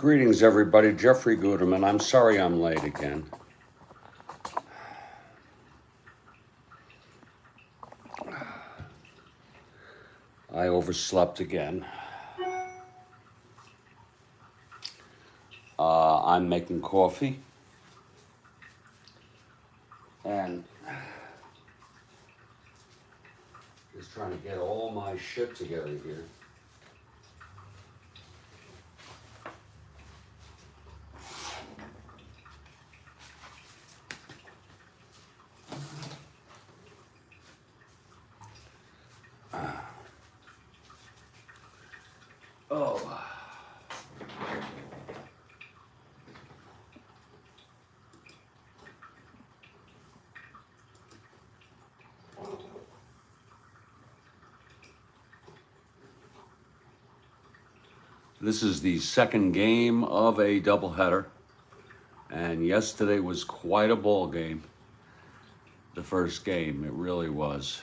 Greetings, everybody. Jeffrey Guterman. I'm sorry I'm late again. I overslept again. I'm making coffee and just trying to get all my shit together here. Oh. This is the second game of a doubleheader, and yesterday was quite a ball game. The first game, it really was.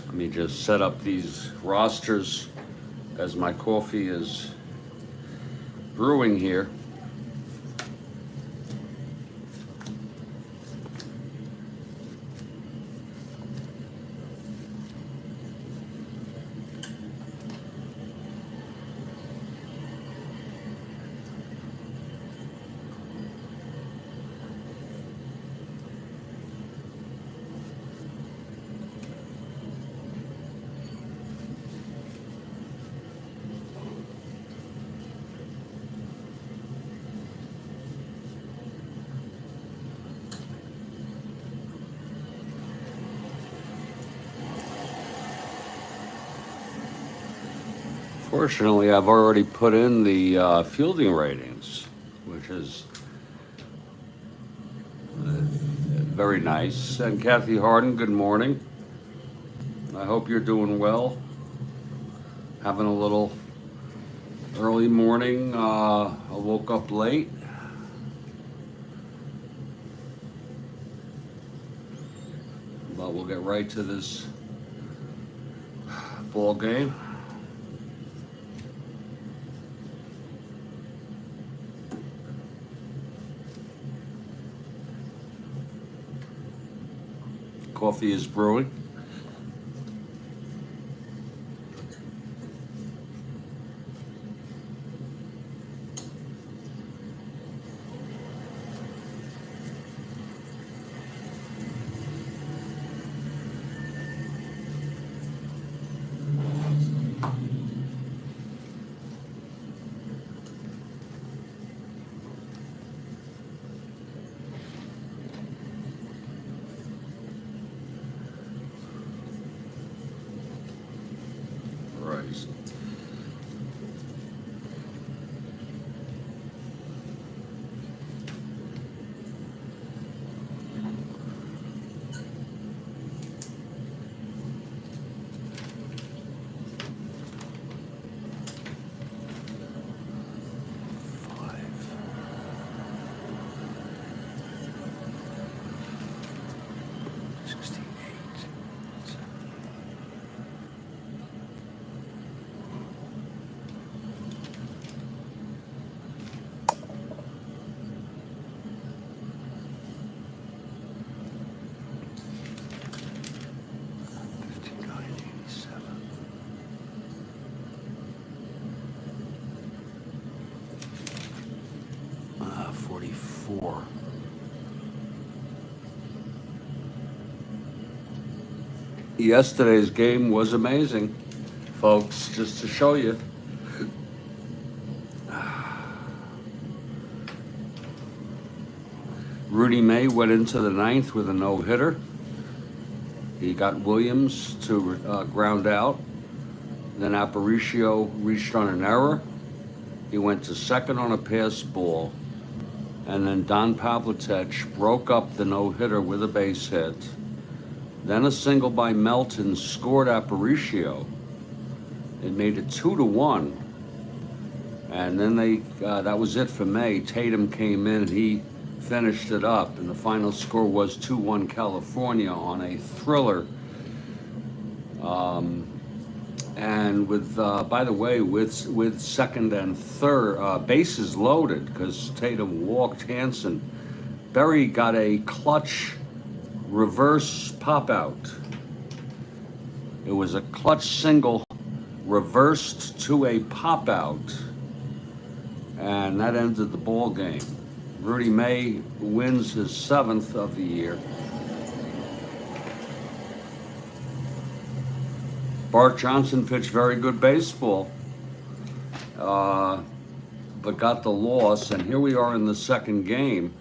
Let me just set up these rosters as my coffee is brewing here. Fortunately, I've already put in the fielding ratings, which is very nice. And Kathy Harden, good morning. I hope you're doing well. Having a little early morning. I woke up late. But we'll get right to this ball game. Coffee is brewing. Yesterday's game was amazing, folks, just to show you. Rudy May went into the ninth with a no-hitter. He got Williams to ground out. Then Aparicio reached on an error. He went to second on a pass ball. And then Don Pavlicek broke up the no-hitter with a base hit. Then a single by Melton scored Aparicio. It made it 2-1. And then that was it for May. Tatum came in and he finished it up. And the final score was 2-1 California on a thriller. And with, by the way, with second and third, bases loaded because Tatum walked Hansen. Berry got a clutch reverse pop out. It was a clutch single reversed to a pop out, and that ended the ball game. Rudy May wins his 7th of the year. Bart Johnson pitched very good baseball, but got the loss. And here we are in the second game,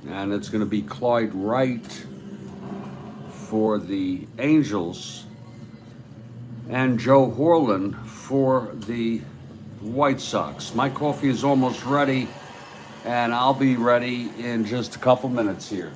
and it's going to be Clyde Wright for the Angels and Joe Horland for the White Sox. My coffee is almost ready, and I'll be ready in just a couple minutes here.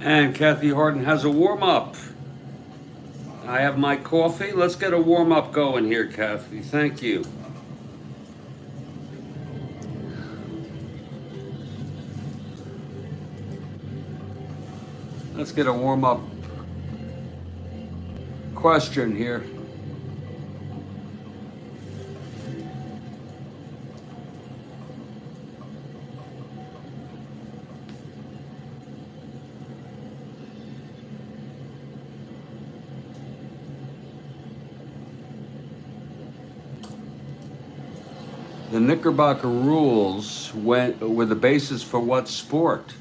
And Kathy Harden has a warm-up. I have my coffee. Let's get a warm-up going here, Kathy. Thank you. Let's get a warm-up question here. The Knickerbocker rules were the basis for what sport?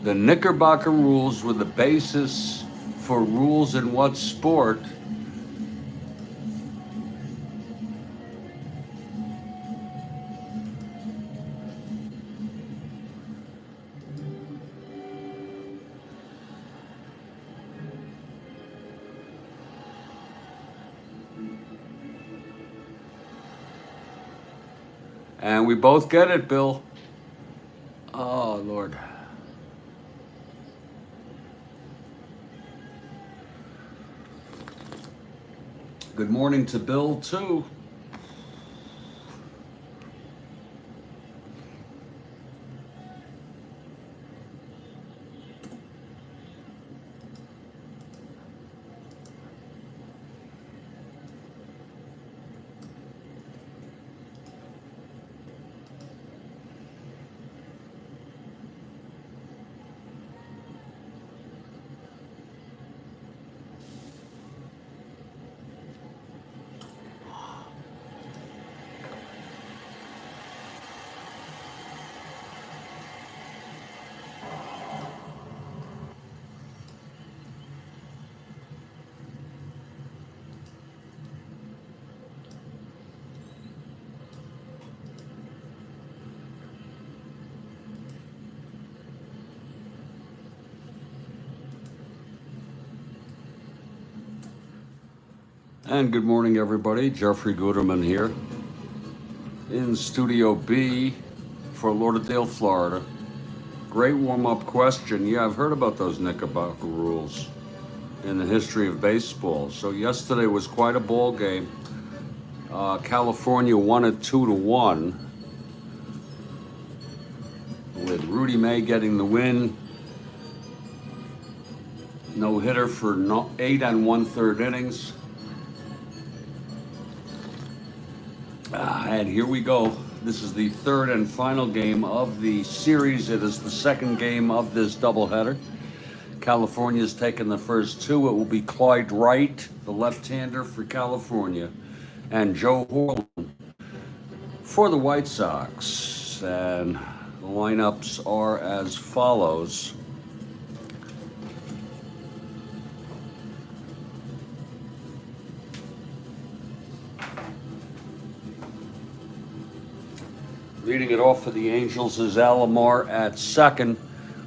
The Knickerbocker rules were the basis for rules in what sport? And we both get it, Bill. Oh, Lord. Good morning to Bill, too. And good morning, everybody. Jeffrey Guterman here in Studio B for Lauderdale, Florida. Great warm-up question. Yeah, I've heard about those Knickerbocker rules in the history of baseball. So yesterday was quite a ball game. California won it 2-1 with Rudy May getting the win. No hitter for 8 1/3 innings. And here we go. This is the third and final game of the series. It is the second game of this doubleheader. California's taken the first two. It will be Clyde Wright, the left-hander for California, and Joe Horland for the White Sox. And the lineups are as follows. Leading it off for the Angels is Alomar at second.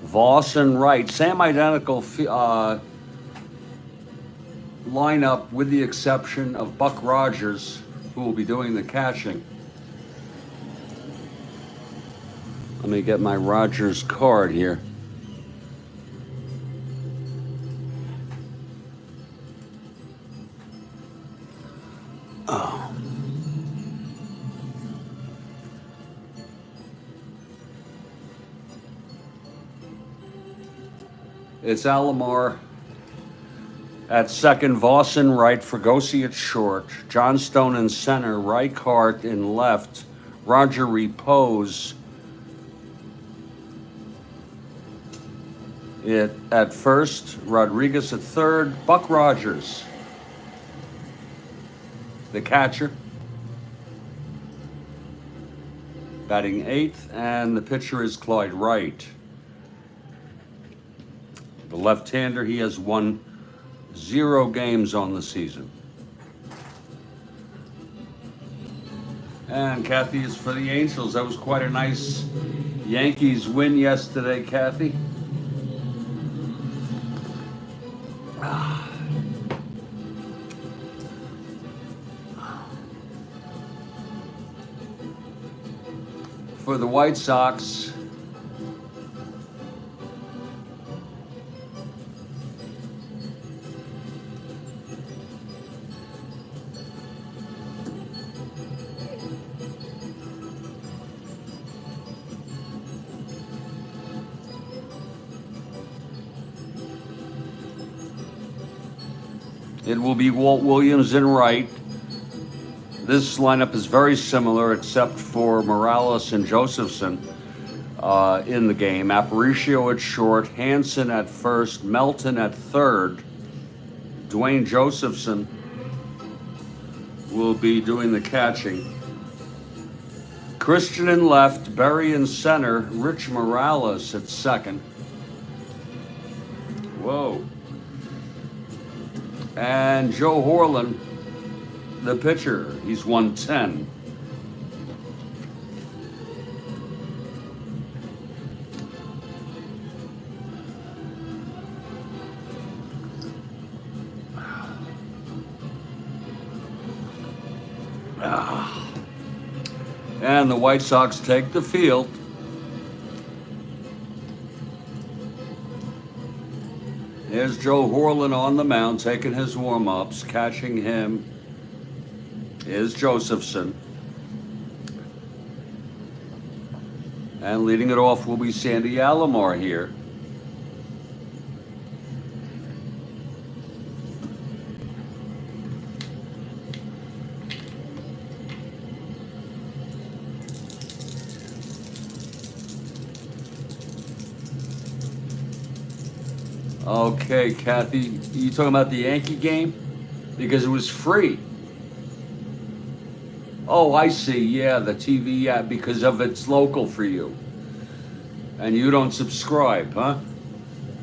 Voss and Wright, same identical lineup with the exception of Buck Rogers, who will be doing the catching. Let me get my Rogers card here. Oh. It's Alomar at second, Voss in right, Fregosi at short, Johnstone in center, Reichart in left, Roger Repose at first, Rodriguez at third, Buck Rogers, the catcher, batting eighth, and the pitcher is Clyde Wright. The left-hander, he has won 0 games on the season. And Kathy is for the Angels. That was quite a nice Yankees win yesterday, Kathy. For the White Sox, it will be Walt Williams in right. This lineup is very similar except for Morales and Josephson in the game. Aparicio at short, Hansen at first, Melton at third. Dwayne Josephson will be doing the catching. Christian in left, Berry in center, Rich Morales at second. Whoa. And Joe Horland, the pitcher, he's 110. And the White Sox take the field. There's Joe Horlin on the mound taking his warm-ups. Catching him is Josephson. And leading it off will be Sandy Alomar here. Okay, Kathy, you talking about the Yankee game? Because it was free. Oh, I see. Yeah, the TV app, because of it's local for you. And you don't subscribe, huh?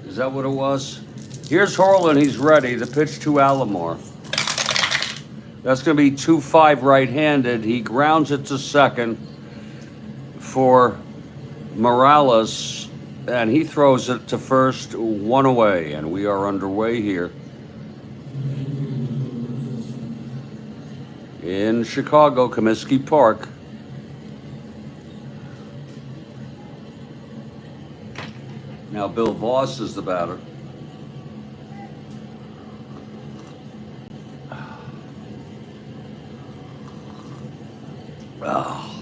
Is that what it was? Here's Harlan. He's ready. The pitch to Alomar. That's going to be 2-5 right-handed. He grounds it to second for Morales, and he throws it to first, one away, and we are underway here in Chicago, Comiskey Park. Now Bill Voss is the batter. Oh.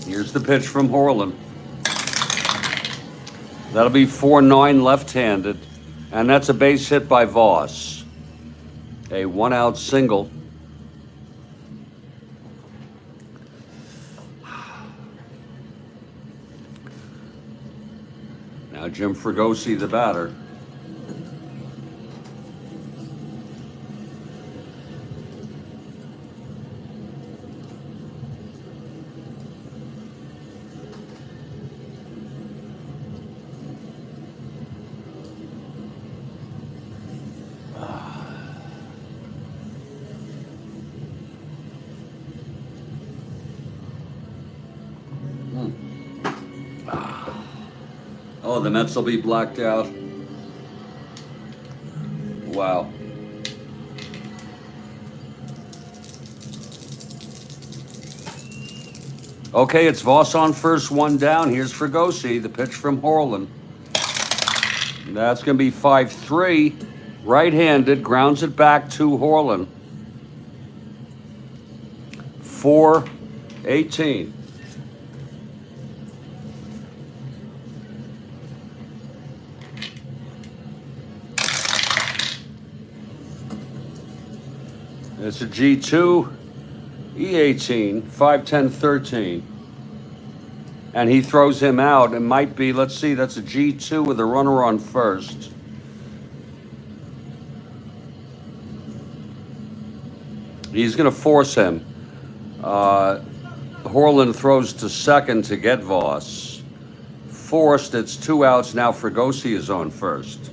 Here's the pitch from Horlin. That'll be 4-9 left-handed, and that's a base hit by Voss. A one-out single. Now Jim Fregosi, the batter. Oh, the Mets will be blacked out. Wow. Okay, it's Voss on first, one down. Here's Fregosi, the pitch from Horlin. That's going to be 5-3. Right-handed, grounds it back to Horlin. 4-18. It's a G2, E18, 5-10, 13. And he throws him out. It might be, let's see, that's a G2 with a runner on first. He's going to force him. Horlin throws to second to get Voss. Forced, it's 2 outs. Now Fregosi is on first.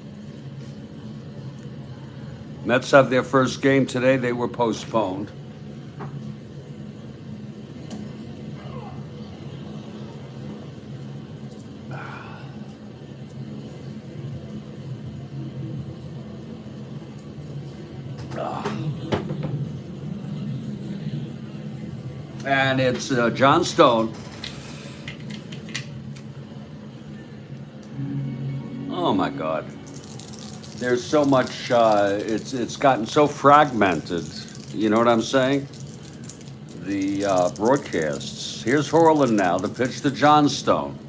Mets have their first game today. They were postponed. And it's John Stone. Oh my God. There's so much, it's gotten so fragmented, you know what I'm saying? The broadcasts. Here's Horlin now, the pitch to Johnstone.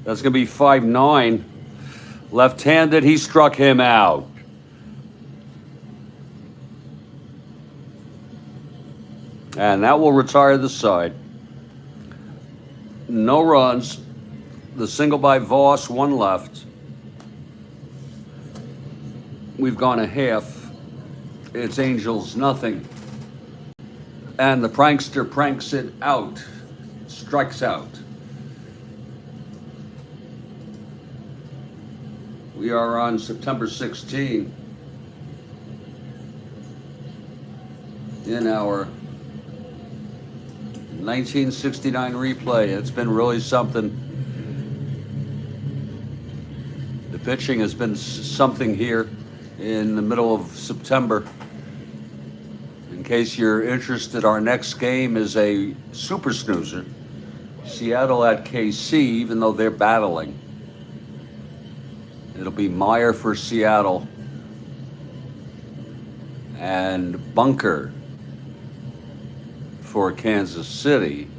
That's going to be 5-9. Left-handed, he struck him out. And that will retire the side. No runs. The single by Voss, one left. We've gone a half. It's Angels, nothing. And the prankster pranks it out. Strikes out. We are on September 16 in our 1969 replay. It's been really something. The pitching has been something here in the middle of September. case you're interested, our next game is a super snoozer. Seattle at KC, even though they're battling. It'll be Meyer for Seattle and Bunker for Kansas City.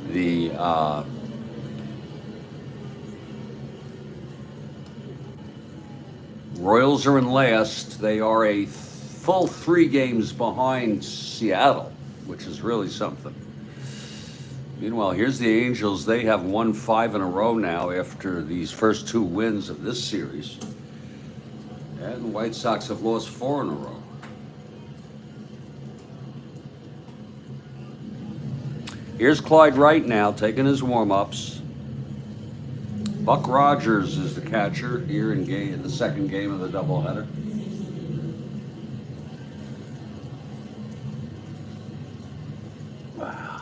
The Royals are in last. They are a full 3 games behind Seattle, which is really something. Meanwhile, here's the Angels. They have won 5 in a row now after these first 2 wins of this series. And the White Sox have lost 4 in a row. Here's Clyde Wright now taking his warm-ups. Buck Rogers is the catcher here in the second game of the doubleheader. Wow.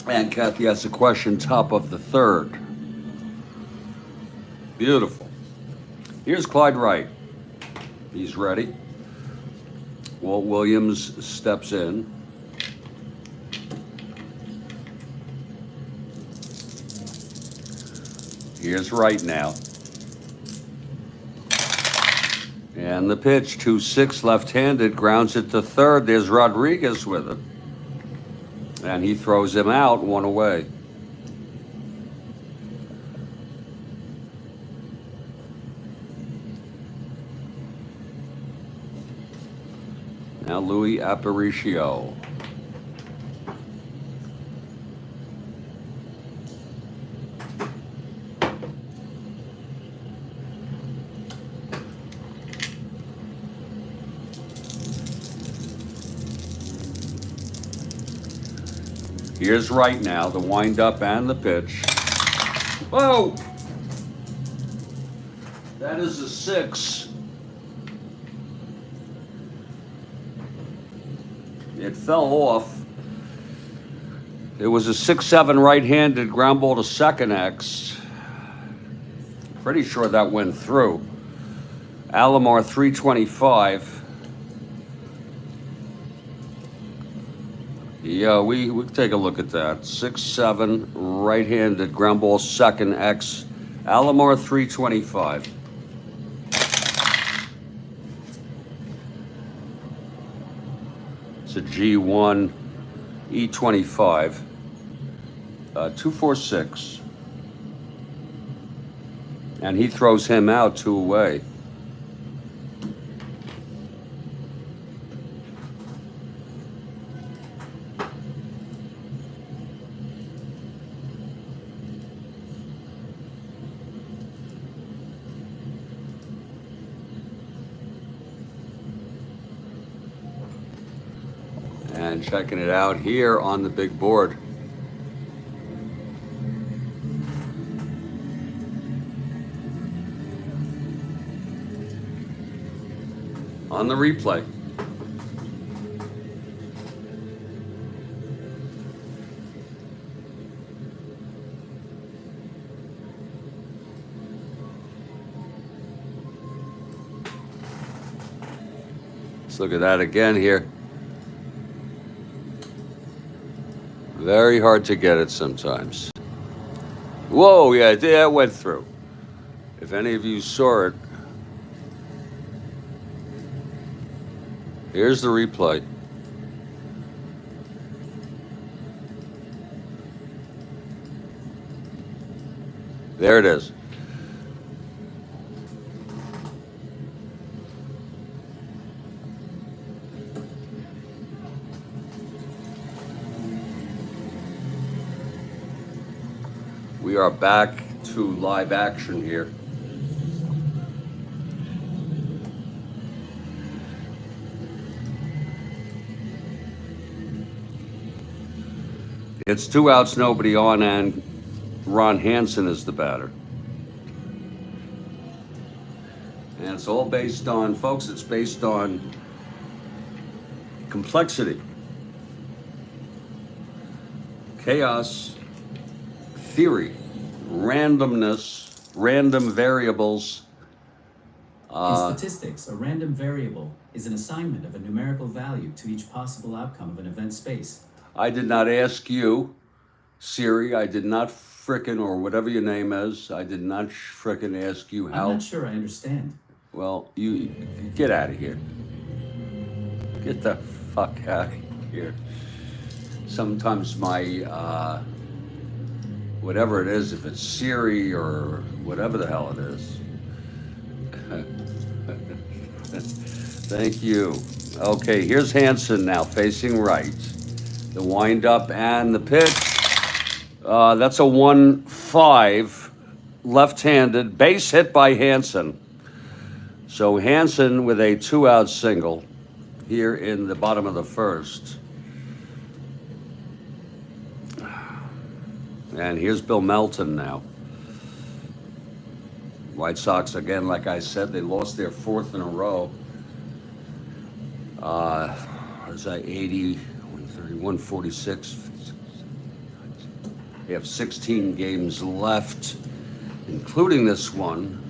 And Kathy has a question, top of the 3rd. Beautiful. Here's Clyde Wright. He's ready. Walt Williams steps in. Here's Wright now. And the pitch, 2-6 left-handed, grounds it to 3rd. There's Rodriguez with it. And he throws him out, 1 away. Now Louis Aparicio. Here's Wright now, the windup and the pitch. Whoa! That is a 6. It fell off. It was a 6-7 right-handed ground ball to second X. Pretty sure that went through. Alomar 325. Yeah, we can take a look at that. 6-7 right-handed ground ball second X. Alomar 325. It's a G1 E25. 246. And he throws him out 2 away. And checking it out here on the big board. On the replay. Let's look at that again here. Very hard to get it sometimes. Whoa, yeah, that went through. If any of you saw it, here's the replay. There it is. We are back to live action here. It's 2 outs, nobody on, and Ron Hansen is the batter. And it's all based on, folks, it's based on complexity, chaos, theory, randomness, random variables. In statistics, a random variable is an assignment of a numerical value to each possible outcome of an event space. I did not ask you, Siri, I did not frickin', or whatever your name is, I did not frickin' ask you how. I'm not sure I understand. Well, you get out of here. Get the fuck out of here. Sometimes my, whatever it is, if it's Siri or whatever the hell it is. Thank you. Okay, here's Hansen now facing right. The wind up and the pitch. That's a 1-5, left-handed, base hit by Hansen. So Hansen with a 2-out single here in the bottom of the first. And here's Bill Melton now. White Sox, again, like I said, they lost their 4th in a row. Is that 80, 130, 146? They have 16 games left, including this one.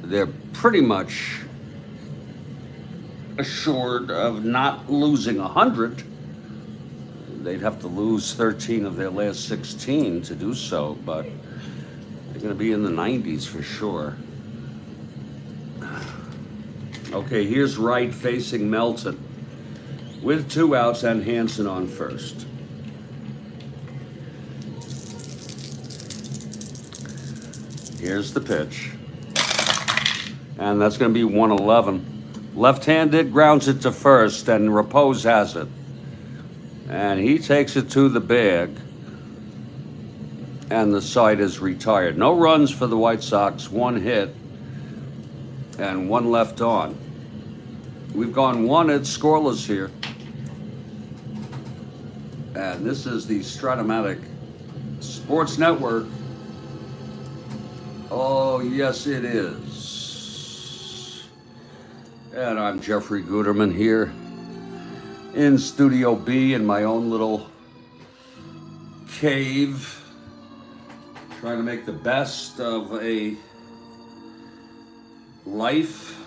They're pretty much assured of not losing 100. They'd have to lose 13 of their last 16 to do so, but they're going to be in the 90s for sure. Okay, here's Wright facing Melton with 2 outs and Hansen on first. Here's the pitch. And that's going to be 111. Left-handed, grounds it to first, and Repose has it. And he takes it to the bag. And the side is retired. No runs for the White Sox, 1 hit, and 1 left on. We've gone 1 at scoreless here. And this is the Strat-O-Matic Sports Network. Oh, yes, it is. And I'm Jeffrey Guterman here in Studio B in my own little cave, trying to make the best of a life.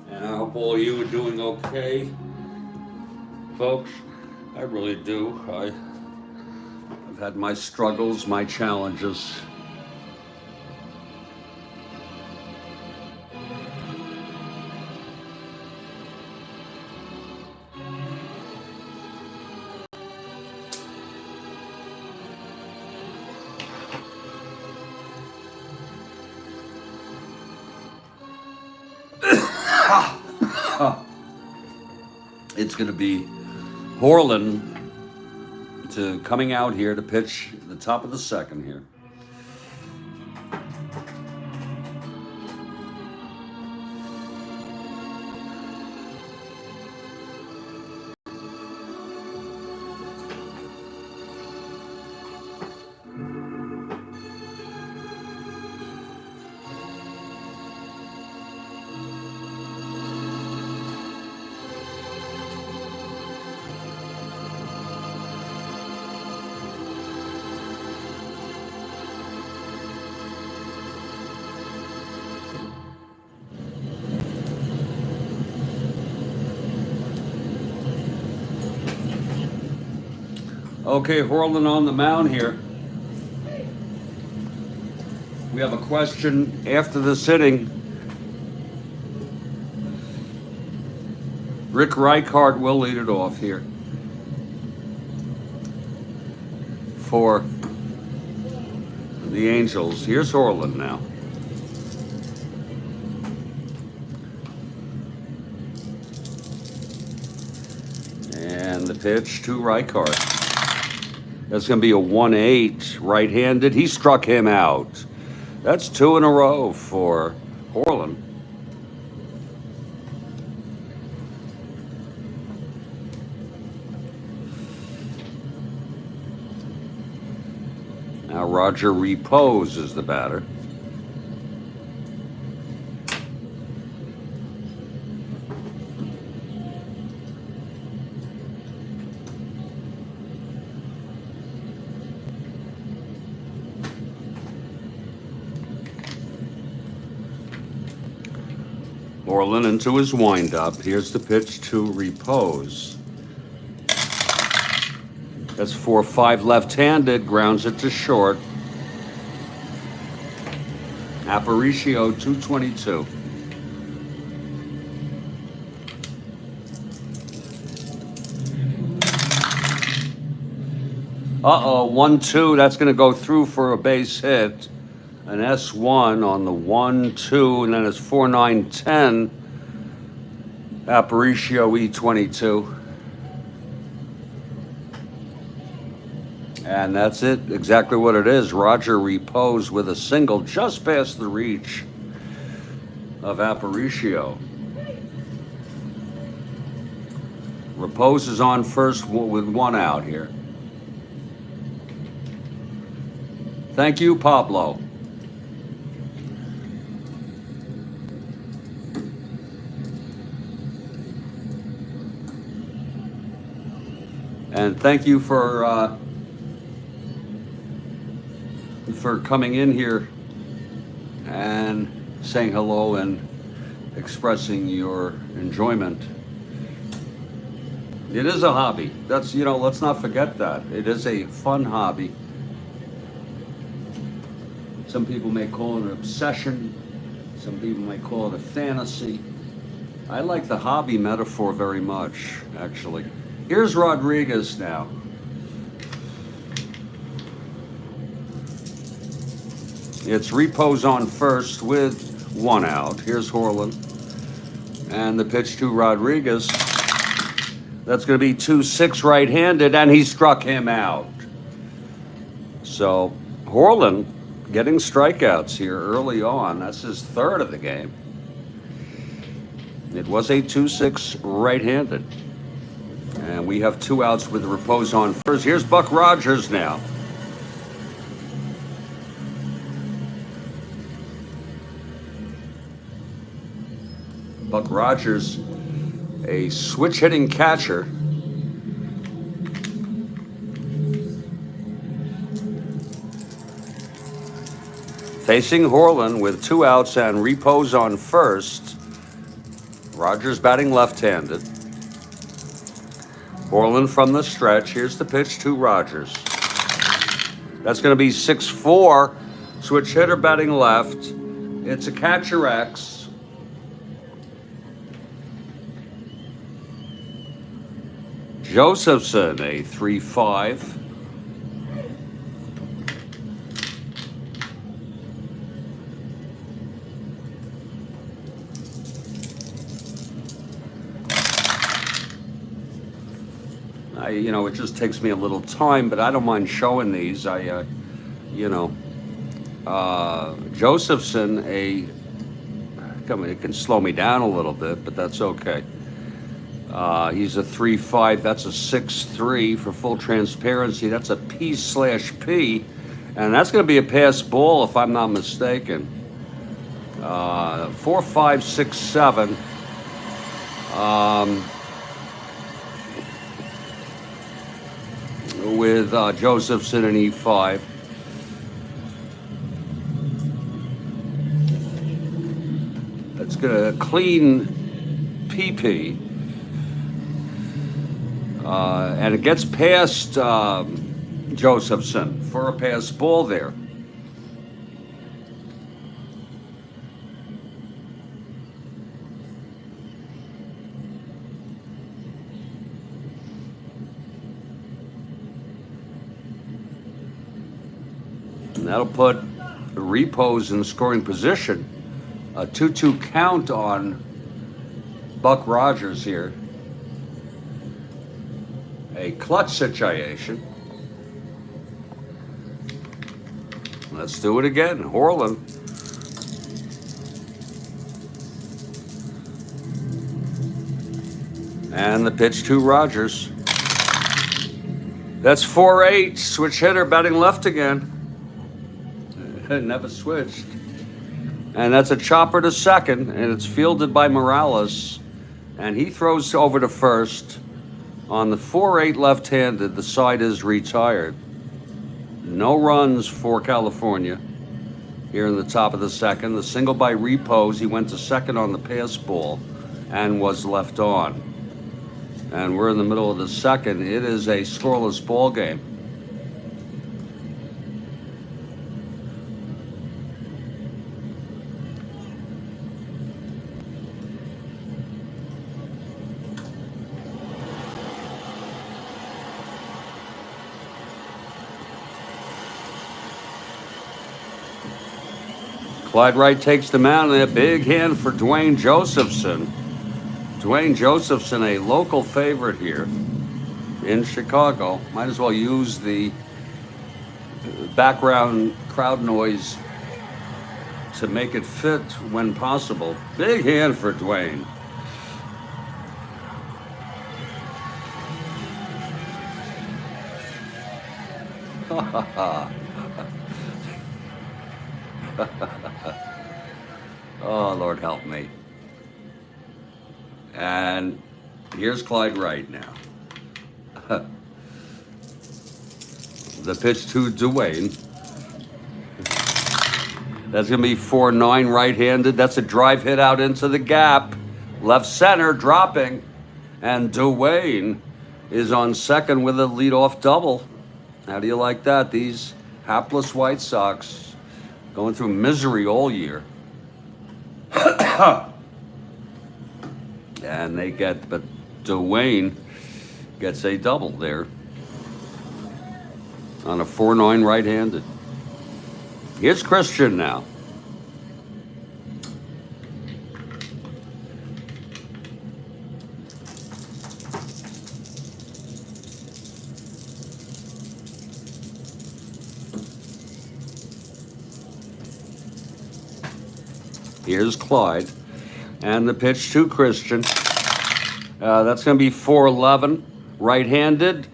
And I hope all of you are doing okay, folks. I really do. I've had my struggles, my challenges. It's going to be Horland coming out here to pitch the top of the second here. Okay, Horland on the mound here. We have a question after this inning. Rick Reichard will lead it off here for the Angels. Here's Horland now. And the pitch to Reichard. That's going to be a 1-8, right-handed. He struck him out. That's 2 in a row for Horland. Now Roger Repose is the batter. Orlin into his windup. Here's the pitch to Repose. That's 4-5 left-handed, grounds it to short. Aparicio 222. Uh-oh, 1-2, that's going to go through for a base hit. An S1 on the 1-2, and then it's 4-9-10. Aparicio E22. And that's it, exactly what it is. Roger Repose with a single just past the reach of Aparicio. Repose is on first with one out here. Thank you, Pablo. And thank you for coming in here and saying hello and expressing your enjoyment. It is a hobby. That's, let's not forget that. It is a fun hobby. Some people may call it an obsession. Some people may call it a fantasy. I like the hobby metaphor very much, actually. Here's Rodriguez now. It's Repose on first with one out. Here's Horland. And the pitch to Rodriguez. That's going to be 2-6 right-handed, and he struck him out. So Horland getting strikeouts here early on. That's his third of the game. It was a 2-6 right-handed. And we have two outs with Repose on first. Here's Buck Rogers now. Buck Rogers, a switch-hitting catcher. Facing Horland with two outs and Repose on first. Rogers batting left-handed. Horland from the stretch. Here's the pitch to Rogers. That's going to be 6-4. Switch hitter batting left. It's a catcher X. Josephson, a 3-5. It just takes me a little time, but I don't mind showing these. Josephson, it can slow me down a little bit, but that's okay. He's a 3-5. That's a 6-3 for full transparency. That's a P/P, and that's going to be a pass ball if I'm not mistaken. 4, 5, 6, 7. With Josephson and E5. That's going to clean PP. And it gets past Josephson for a pass ball there. And that'll put Repose in scoring position. A 2-2 count on Buck Rogers here. A clutch situation. Let's do it again. Horland. And the pitch to Rogers. That's 4-8. Switch hitter batting left again. Never switched. And that's a chopper to second, and it's fielded by Morales. And he throws over to first. On the 4-8 left-handed, the side is retired. No runs for California here in the top of the second. The single by Repose, he went to second on the pass ball and was left on. And we're in the middle of the second. It is a scoreless ball game. Clyde Wright takes the mound, and a big hand for Dwayne Josephson. Dwayne Josephson, a local favorite here in Chicago. Might as well use the background crowd noise to make it fit when possible. Big hand for Dwayne. Oh, Lord help me. And here's Clyde Wright now. The pitch to Dwayne. That's going to be 4-9 right-handed. That's a drive hit out into the gap. Left center dropping. And Dwayne is on second with a leadoff double. How do you like that? These hapless White Sox going through misery all year. And they get, but Dwayne gets a double there on a 4-9 right-handed. Here's Christian now. Here's Clyde. And the pitch to Christian. That's going to be 4-11, right-handed.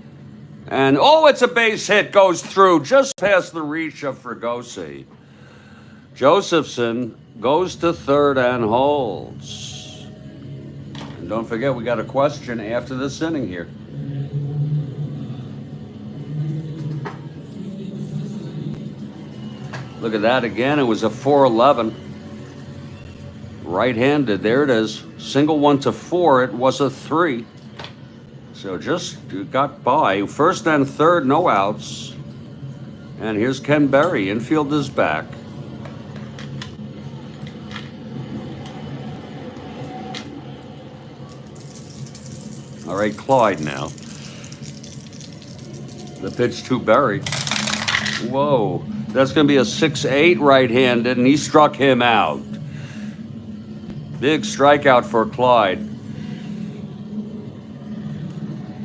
And, oh, it's a base hit, goes through, just past the reach of Fregosi. Josephson goes to third and holds. And don't forget, we got a question after this inning here. Look at that again, it was a 4-11. Right-handed, there it is. Single 1 to 4, it was a 3. So just got by. First and third, no outs. And here's Ken Berry. Infield is back. All right, Clyde now. The pitch to Berry. Whoa, that's going to be a 6-8 right-handed, and he struck him out. Big strikeout for Clyde.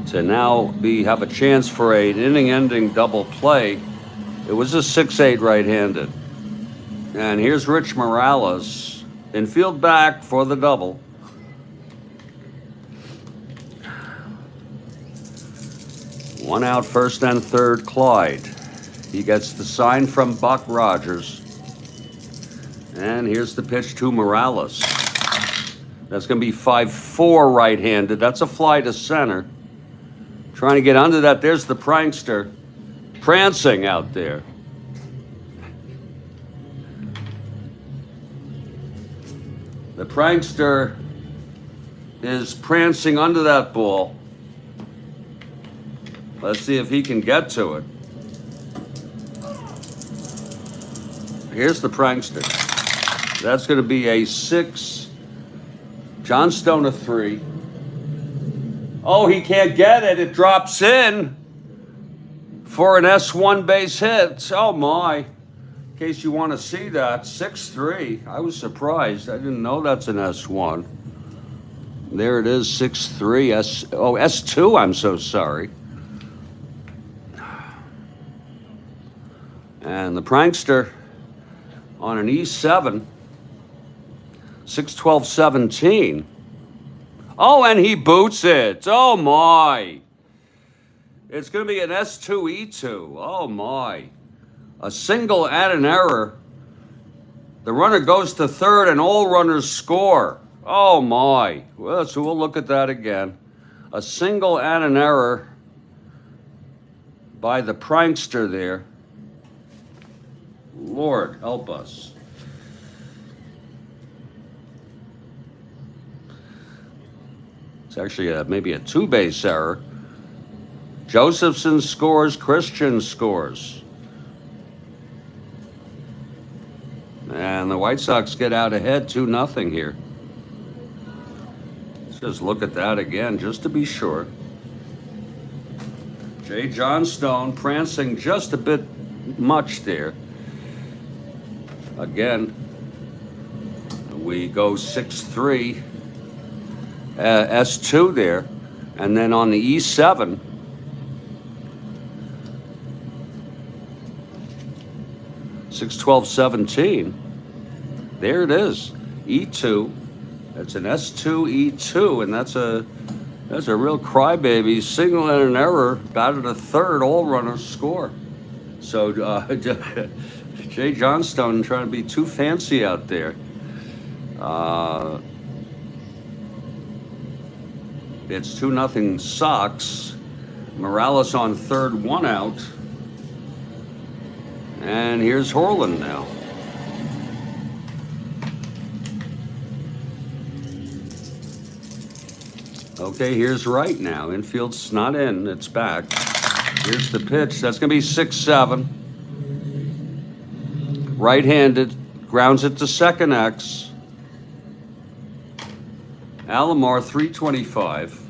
To now have a chance for an inning-ending double play. It was a 6-8 right-handed. And here's Rich Morales. Infield back for the double. One out, first and third, Clyde. He gets the sign from Buck Rogers. And here's the pitch to Morales. That's going to be 5-4 right-handed. That's a fly to center. Trying to get under that. There's the prankster prancing out there. The prankster is prancing under that ball. Let's see if he can get to it. Here's the prankster. That's going to be a 6. John Stone a 3. Oh, he can't get it. It drops in for an S1 base hit. Oh, my. In case you want to see that, 6-3. I was surprised. I didn't know that's an S1. There it is, 6-3. S2, I'm so sorry. And the prankster on an E7. 6-12-17. Oh, and he boots it. Oh, my. It's going to be an S2-E2. Oh, my. A single and an error The runner goes to third and all runners score. Oh my. Well, so we'll look at that again. A single and an error by the prankster there. Lord, help us. It's actually maybe a two-base error. Josephson scores, Christian scores. And the White Sox get out ahead 2-0 here. Let's just look at that again, just to be sure. Jay Johnstone prancing just a bit much there. Again, we go 6-3, S2 there. And then on the E7, six, 12, 17. There it is. E2. That's an S2 E2, and that's a real crybaby. Single and an error, batted a third, all runners score. So Jay Johnstone trying to be too fancy out there. It's 2-0 Sox. Morales on third, 1 out. And here's Horland now. Okay, here's Wright now. Infield's not in, it's back. Here's the pitch. That's going to be 6-7. Right-handed, grounds it to second X. Alomar 325.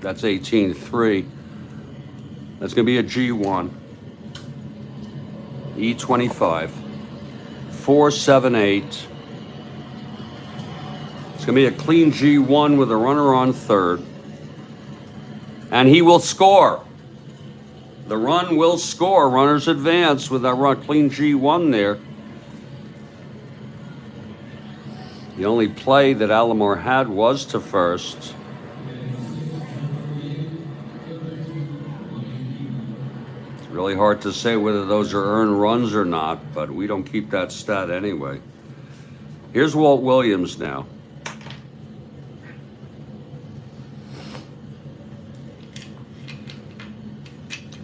That's 18-3. That's going to be a G1. E25. 4-7-8. It's going to be a clean G1 with a runner on third. And he will score. The run will score. Runners advance with that clean G1 there. The only play that Alomar had was to first. It's really hard to say whether those are earned runs or not, but we don't keep that stat anyway. Here's Walt Williams now.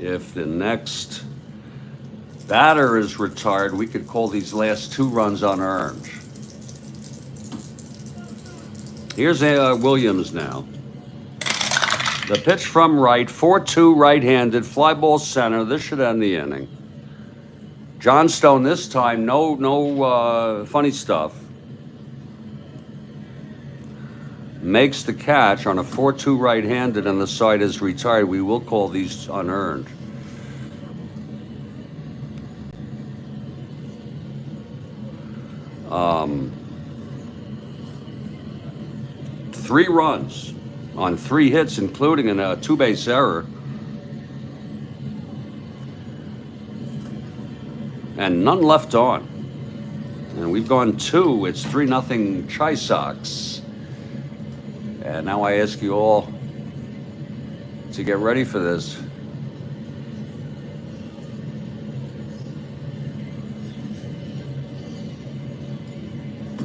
If the next batter is retired, we could call these last two runs unearned. Here's Williams now. The pitch from right, 4-2 right-handed, fly ball center. This should end the inning. Johnstone this time, no funny stuff. Makes the catch on a 4-2 right-handed and the side is retired. We will call these unearned. Three runs on 3 hits, including a two-base error. And none left on. And we've gone 2. It's 3-0 Chi Sox. And now I ask you all to get ready for this.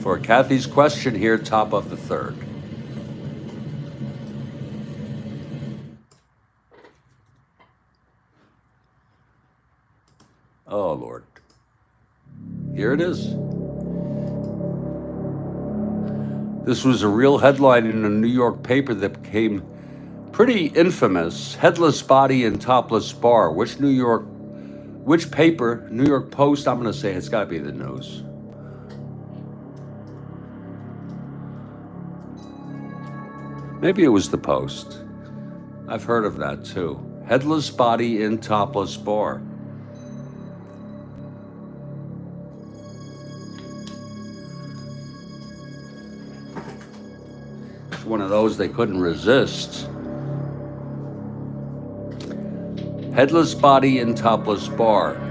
For Kathy's question here, top of the third. Oh, Lord. Here it is. This was a real headline in a New York paper that became pretty infamous. Headless body and topless bar. Which paper? New York Post? I'm going to say it's got to be the News. Maybe it was the Post. I've heard of that too. Headless body in topless bar. One of those they couldn't resist. Headless body in topless bar.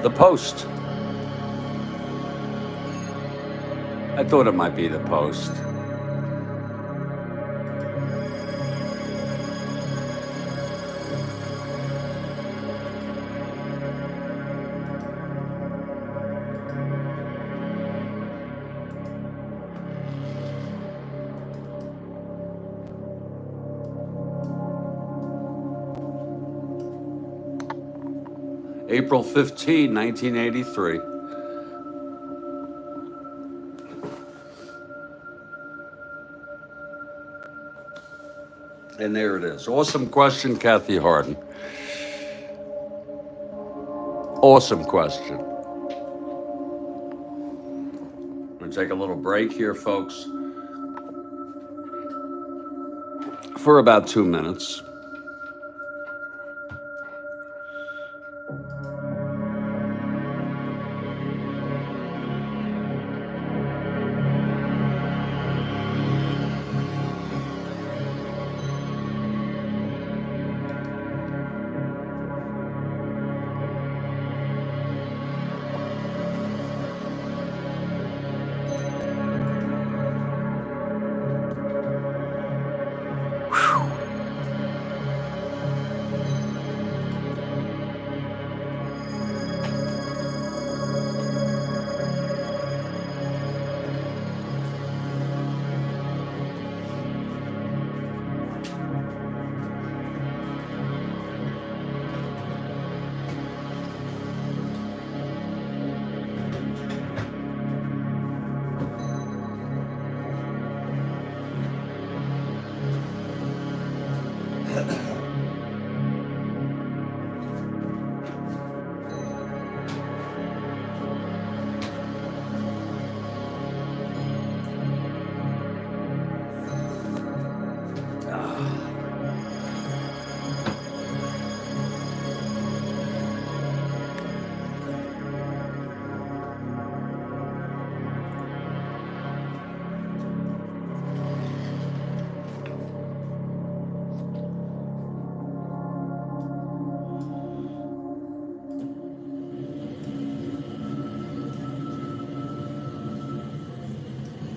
The post. I thought it might be the post. April 15, 1983. And there it is. Awesome question, Kathy Harden. Awesome question. I'm going to take a little break here, folks, for about 2 minutes.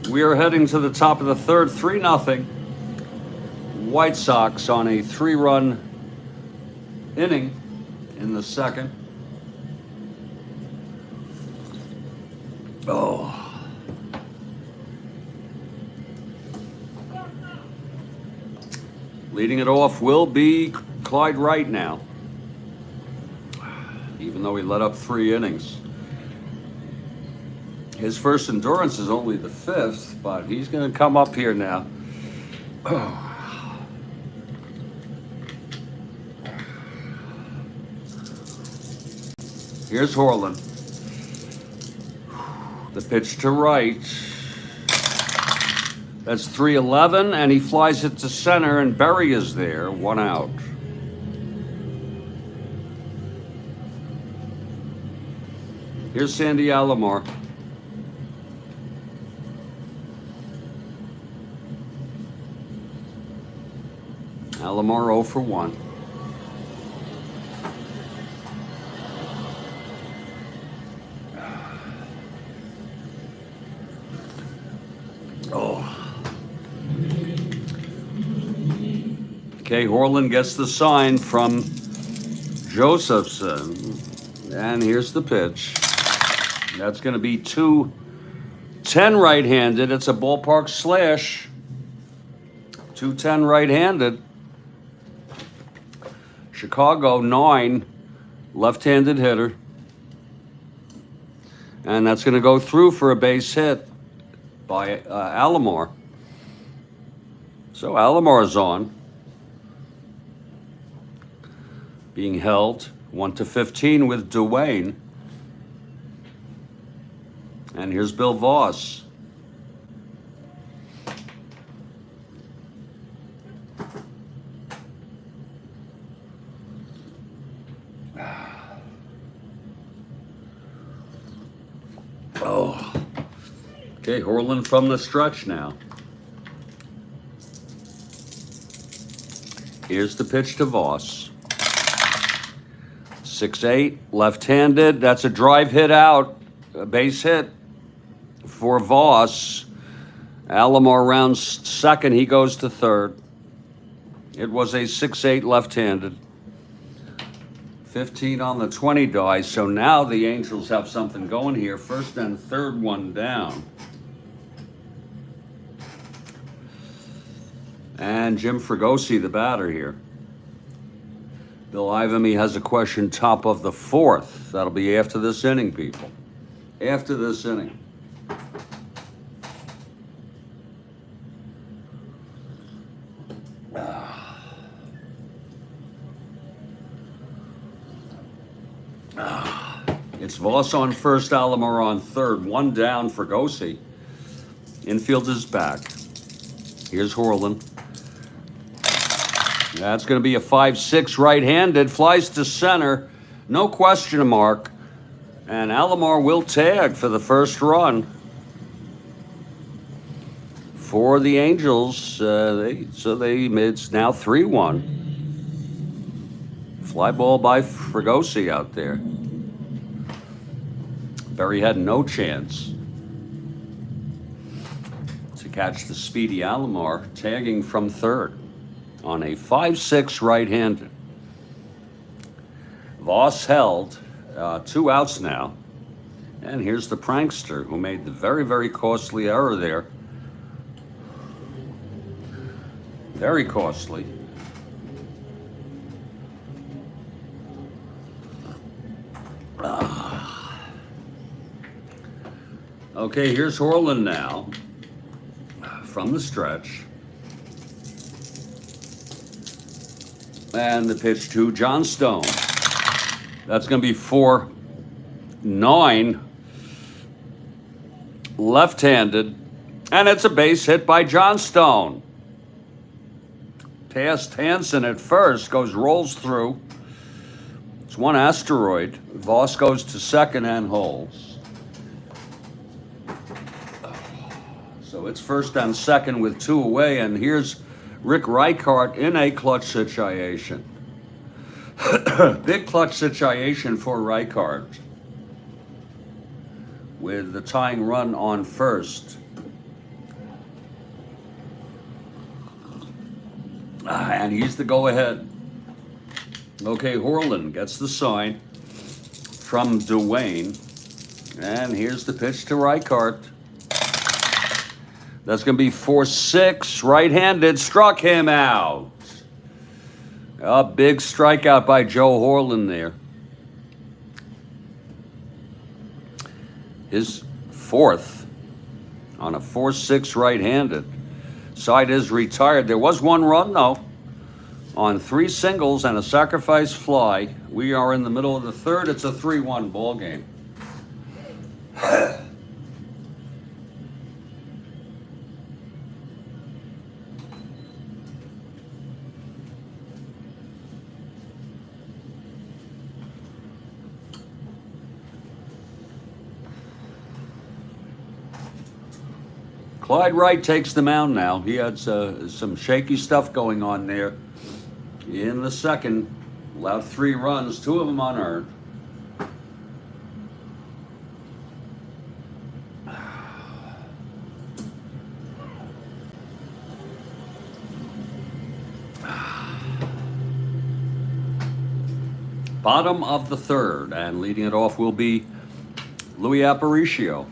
We are heading to the top of the third, 3-0. White Sox on a 3-run inning in the second. Oh. Leading it off will be Clyde Wright now, even though he let up 3 innings. His first endurance is only the 5th, but he's going to come up here now. Here's Horland. The pitch to Wright. That's 3-11, and he flies it to center, and Berry is there, 1 out. Here's Sandy Alomar. Alomar 0 for 1. Okay, Horland gets the sign from Josephson. And here's the pitch. That's going to be 2-10 right-handed. It's a ballpark slash. 2-10 right-handed. Chicago 9 left-handed hitter. And that's going to go through for a base hit by Alomar. So Alomar's on. Being held 1-15 with Dwayne. And here's Bill Voss. Oh. Okay, Horland from the stretch now. Here's the pitch to Voss. 6-8, left-handed. That's a drive hit out, a base hit for Voss. Alomar rounds second. He goes to third. It was a 6-8 left-handed. 15 on the 20 die. So now the Angels have something going here. First and third one down. And Jim Fregosi, the batter here. Bill Ivamy has a question top of the fourth. That'll be after this inning, people. After this inning. It's Voss on first, Alomar on third. One down for Fregosi. Infield is back. Here's Horlin. That's going to be a 5-6 right-handed. Flies to center. No question mark. And Alomar will tag for the first run. For the Angels, it's now 3-1. Fly ball by Fregosi out there. Berry had no chance to catch the speedy Alomar, tagging from third on a 5-6 right-handed. Voss held, 2 outs now. And here's the prankster who made the very, very costly error there. Very costly. Okay, here's Horlin now from the stretch. And the pitch to John Stone. That's going to be 4-9. Left-handed. And it's a base hit by John Stone. Past Hansen at first, rolls through. It's one asteroid. Voss goes to second and holds. So it's first and second with 2 away, and here's Rick Reichart in a clutch situation. Big clutch situation for Reichart with the tying run on first. And he's the go-ahead. Okay, Horlin gets the sign from Dwayne. And here's the pitch to Reichart. That's going to be 4-6, right-handed, struck him out. A big strikeout by Joe Horlin there. His fourth on a 4-6 right-handed. Side is retired. There was 1 run, though, on 3 singles and a sacrifice fly. We are in the middle of the third. It's a 3-1 ball game. Clyde Wright takes the mound now. He had some shaky stuff going on there in the second. Allowed 3 runs, 2 of them unearned. Bottom of the third, and leading it off will be Louis Aparicio.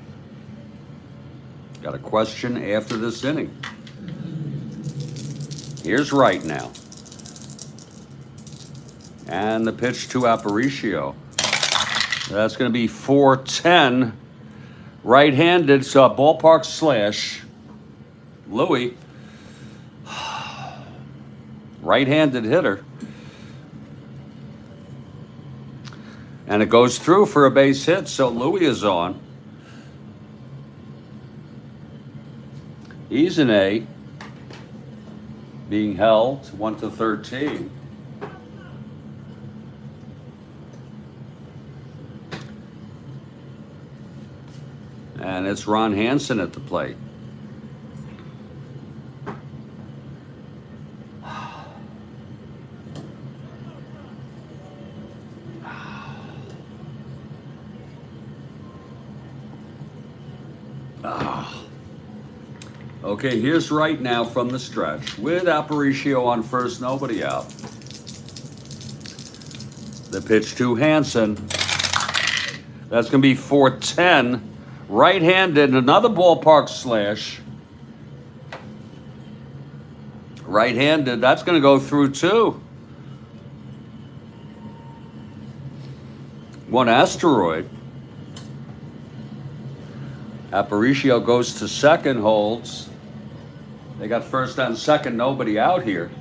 Got a question after this inning. Here's Wright now. And the pitch to Aparicio. That's going to be 4-10. Right-handed, so a ballpark slash. Louis. Right-handed hitter. And it goes through for a base hit, so Louis is on. He's an A, being held 1-13. And it's Ron Hansen at the plate. Okay, here's right now from the stretch with Aparicio on first, nobody out. The pitch to Hansen. That's going to be 4-10. Right-handed, another ballpark slash. Right-handed, that's going to go through too. One asteroid. Aparicio goes to second, holds. They got first and second, nobody out here.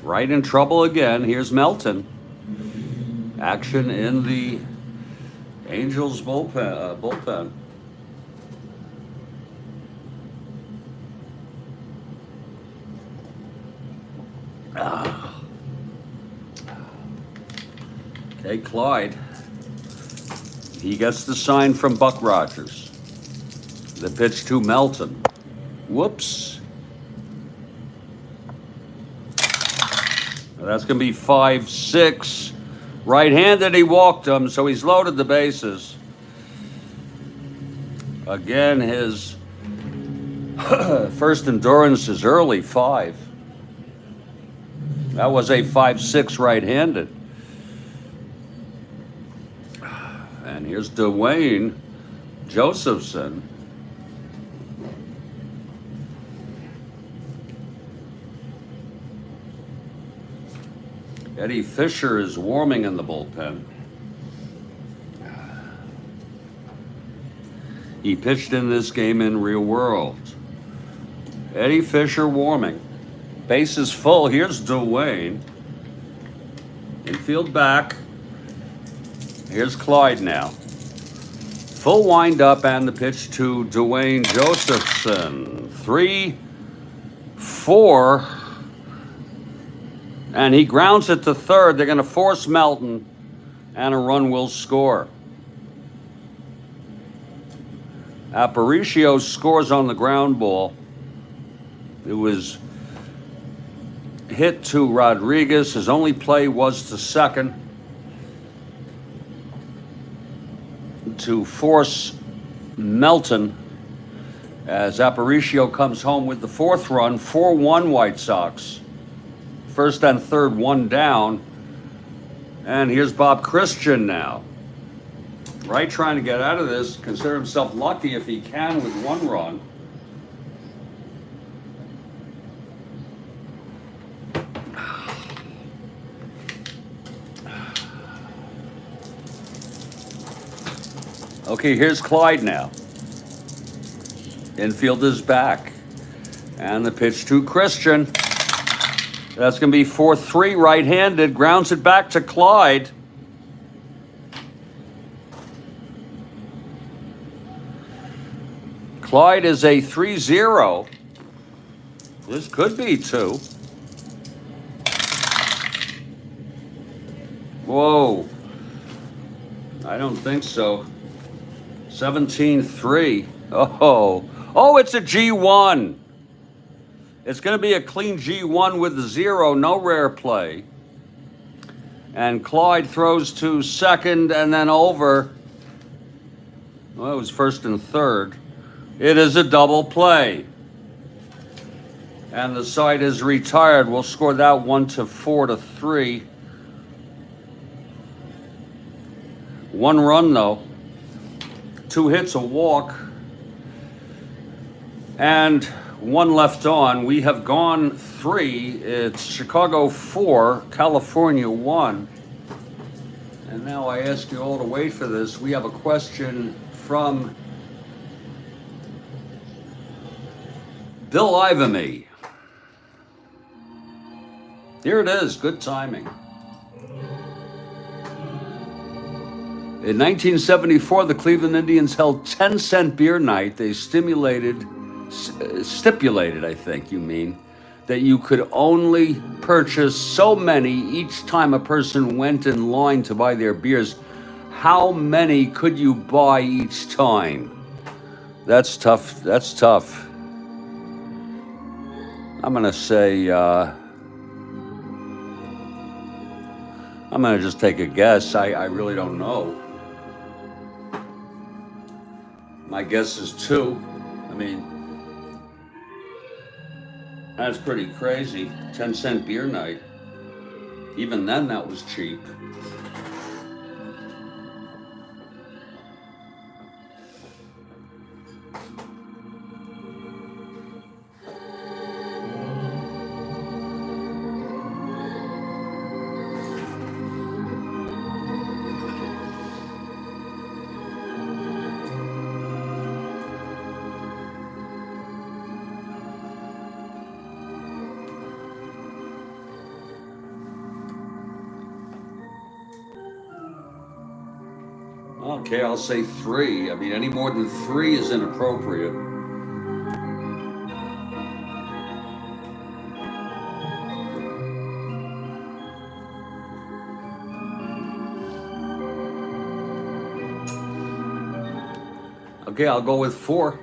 Right in trouble again. Here's Melton. Action in the Angels bullpen. Okay, Clyde. He gets the sign from Buck Rogers. The pitch to Melton. Whoops. That's going to be 5-6. Right-handed, he walked him, so he's loaded the bases. Again, his first endurance is early, 5. That was a 5-6 right-handed. And here's Dwayne Josephson. Eddie Fisher is warming in the bullpen. He pitched in this game in real world. Eddie Fisher warming. Bases full. Here's Dwayne. Infield back. Here's Clyde now. Full windup and the pitch to Dwayne Josephson. 3-4. And he grounds it to third. They're going to force Melton, and a run will score. Aparicio scores on the ground ball. It was hit to Rodriguez. His only play was to second to force Melton as Aparicio comes home with the fourth run. 4-1 White Sox. First and third, one down. And here's Bob Christian now. Right, trying to get out of this. Consider himself lucky if he can with one run. Okay, here's Clyde now. Infield is back. And the pitch to Christian. That's going to be 4-3 right-handed. Grounds it back to Clyde. Clyde is a 3-0. This could be 2. Whoa. I don't think so. 17-3. Oh, it's a G1. It's going to be a clean G1 with the 0, no rare play. And Clyde throws to second and then over. Well, it was first and third. It is a double play. And the side is retired. We'll score that 1-4-3. 1 run, though. 2 hits, a walk. And 1 left on. We have gone 3. It's Chicago 4, California 1. And now I ask you all to wait for this. We have a question from Bill Ivamy. Here it is. Good timing. In 1974, the Cleveland Indians held 10-cent beer night. They stipulated, I think you mean, that you could only purchase so many each time a person went in line to buy their beers. How many could you buy each time? That's tough. That's tough. I'm going to say, I'm going to just take a guess. I really don't know. My guess is 2. I mean, that's pretty crazy. 10-cent beer night. Even then, that was cheap. Okay, I'll say 3. I mean, any more than 3 is inappropriate. Okay, I'll go with 4.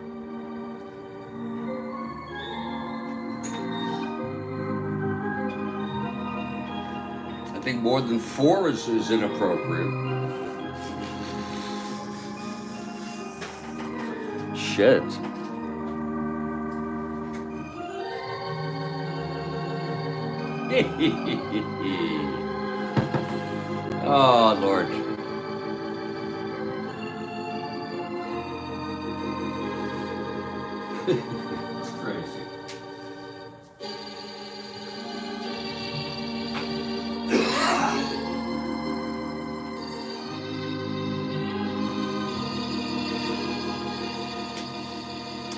I think more than 4 is inappropriate. Shit. Oh, Lord. It's crazy.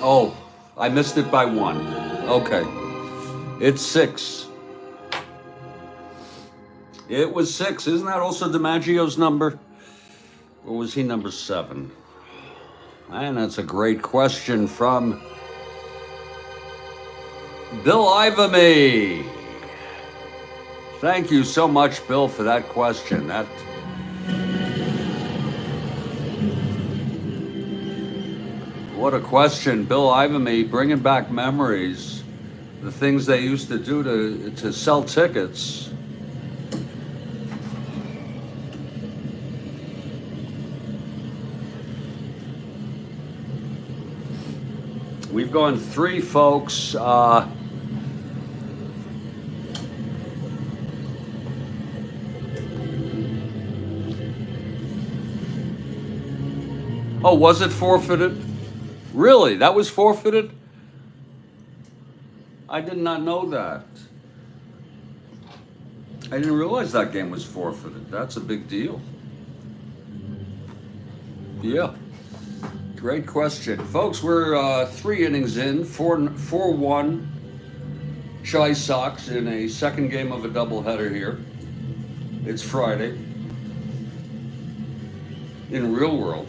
Oh, I missed it by 1. Okay. It's 6. It was 6. Isn't that also DiMaggio's number? Or was he number 7? And that's a great question from Bill Ivamy. Thank you so much, Bill, for that question. What a question. Bill Ivamy, bringing back memories. The things they used to do to sell tickets. We've gone 3, folks. Oh, was it forfeited? Really? That was forfeited? I did not know that. I didn't realize that game was forfeited. That's a big deal. Yeah. Great question. Folks, we're 3 innings in, 4-1 Chi Sox in a second game of a doubleheader here. It's Friday in real world.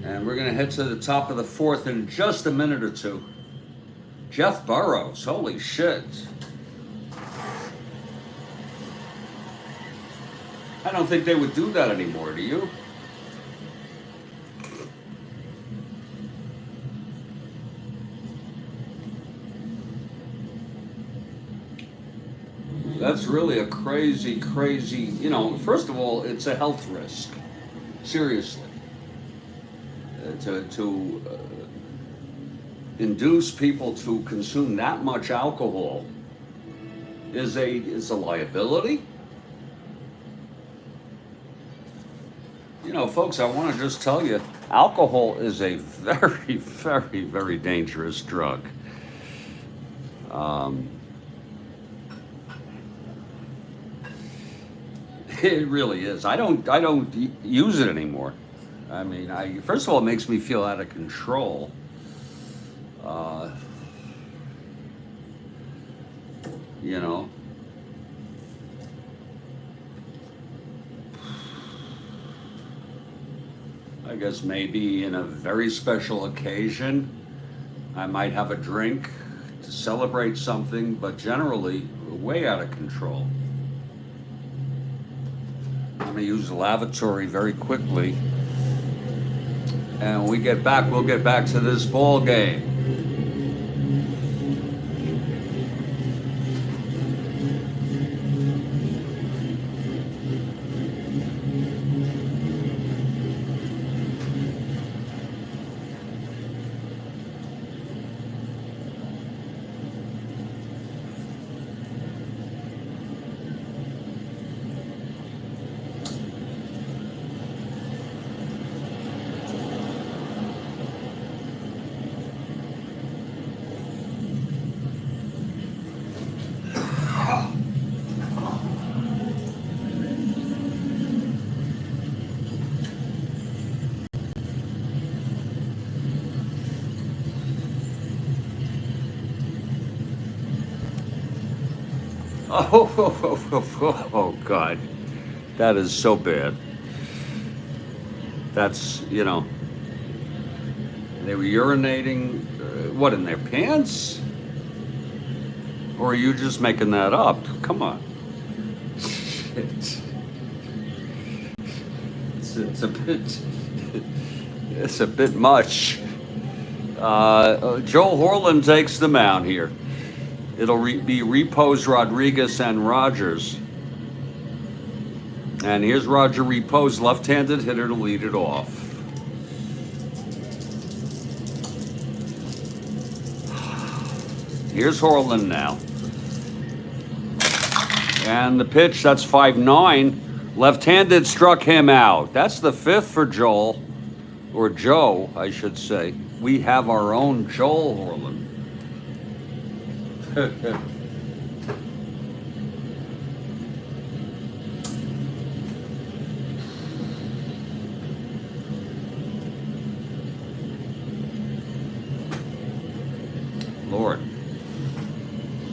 And we're going to head to the top of the 4th in just a minute or 2. Jeff Burrows, holy shit. I don't think they would do that anymore, do you? That's really a crazy, first of all, it's a health risk. Seriously. To induce people to consume that much alcohol is a liability. Folks, I want to just tell you, alcohol is a very, very, very dangerous drug. It really is. I don't use it anymore. I mean, first of all, it makes me feel out of control. I guess maybe in a very special occasion, I might have a drink to celebrate something, but generally, way out of control. I'm going to use the lavatory very quickly. And when we get back, we'll get back to this ball game. Oh, God. That is so bad. That's, they were urinating, what, in their pants? Or are you just making that up? Come on. It's a bit, it's a bit much. Joel Horland takes the mound here. It'll be Repos, Rodriguez, and Rogers. And here's Roger Repos, left-handed hitter to lead it off. Here's Horland now. And the pitch, that's 5-9. Left-handed struck him out. That's the fifth for Joel, or Joe, I should say. We have our own Joel Horland. Lord.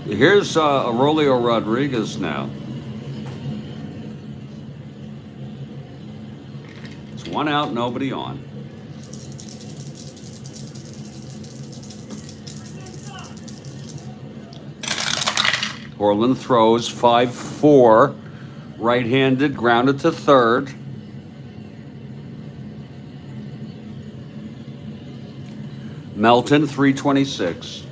Here's Aurelio Rodriguez now. It's one out, nobody on. Horland throws 5-4, right-handed, grounded to third. Melton, 326.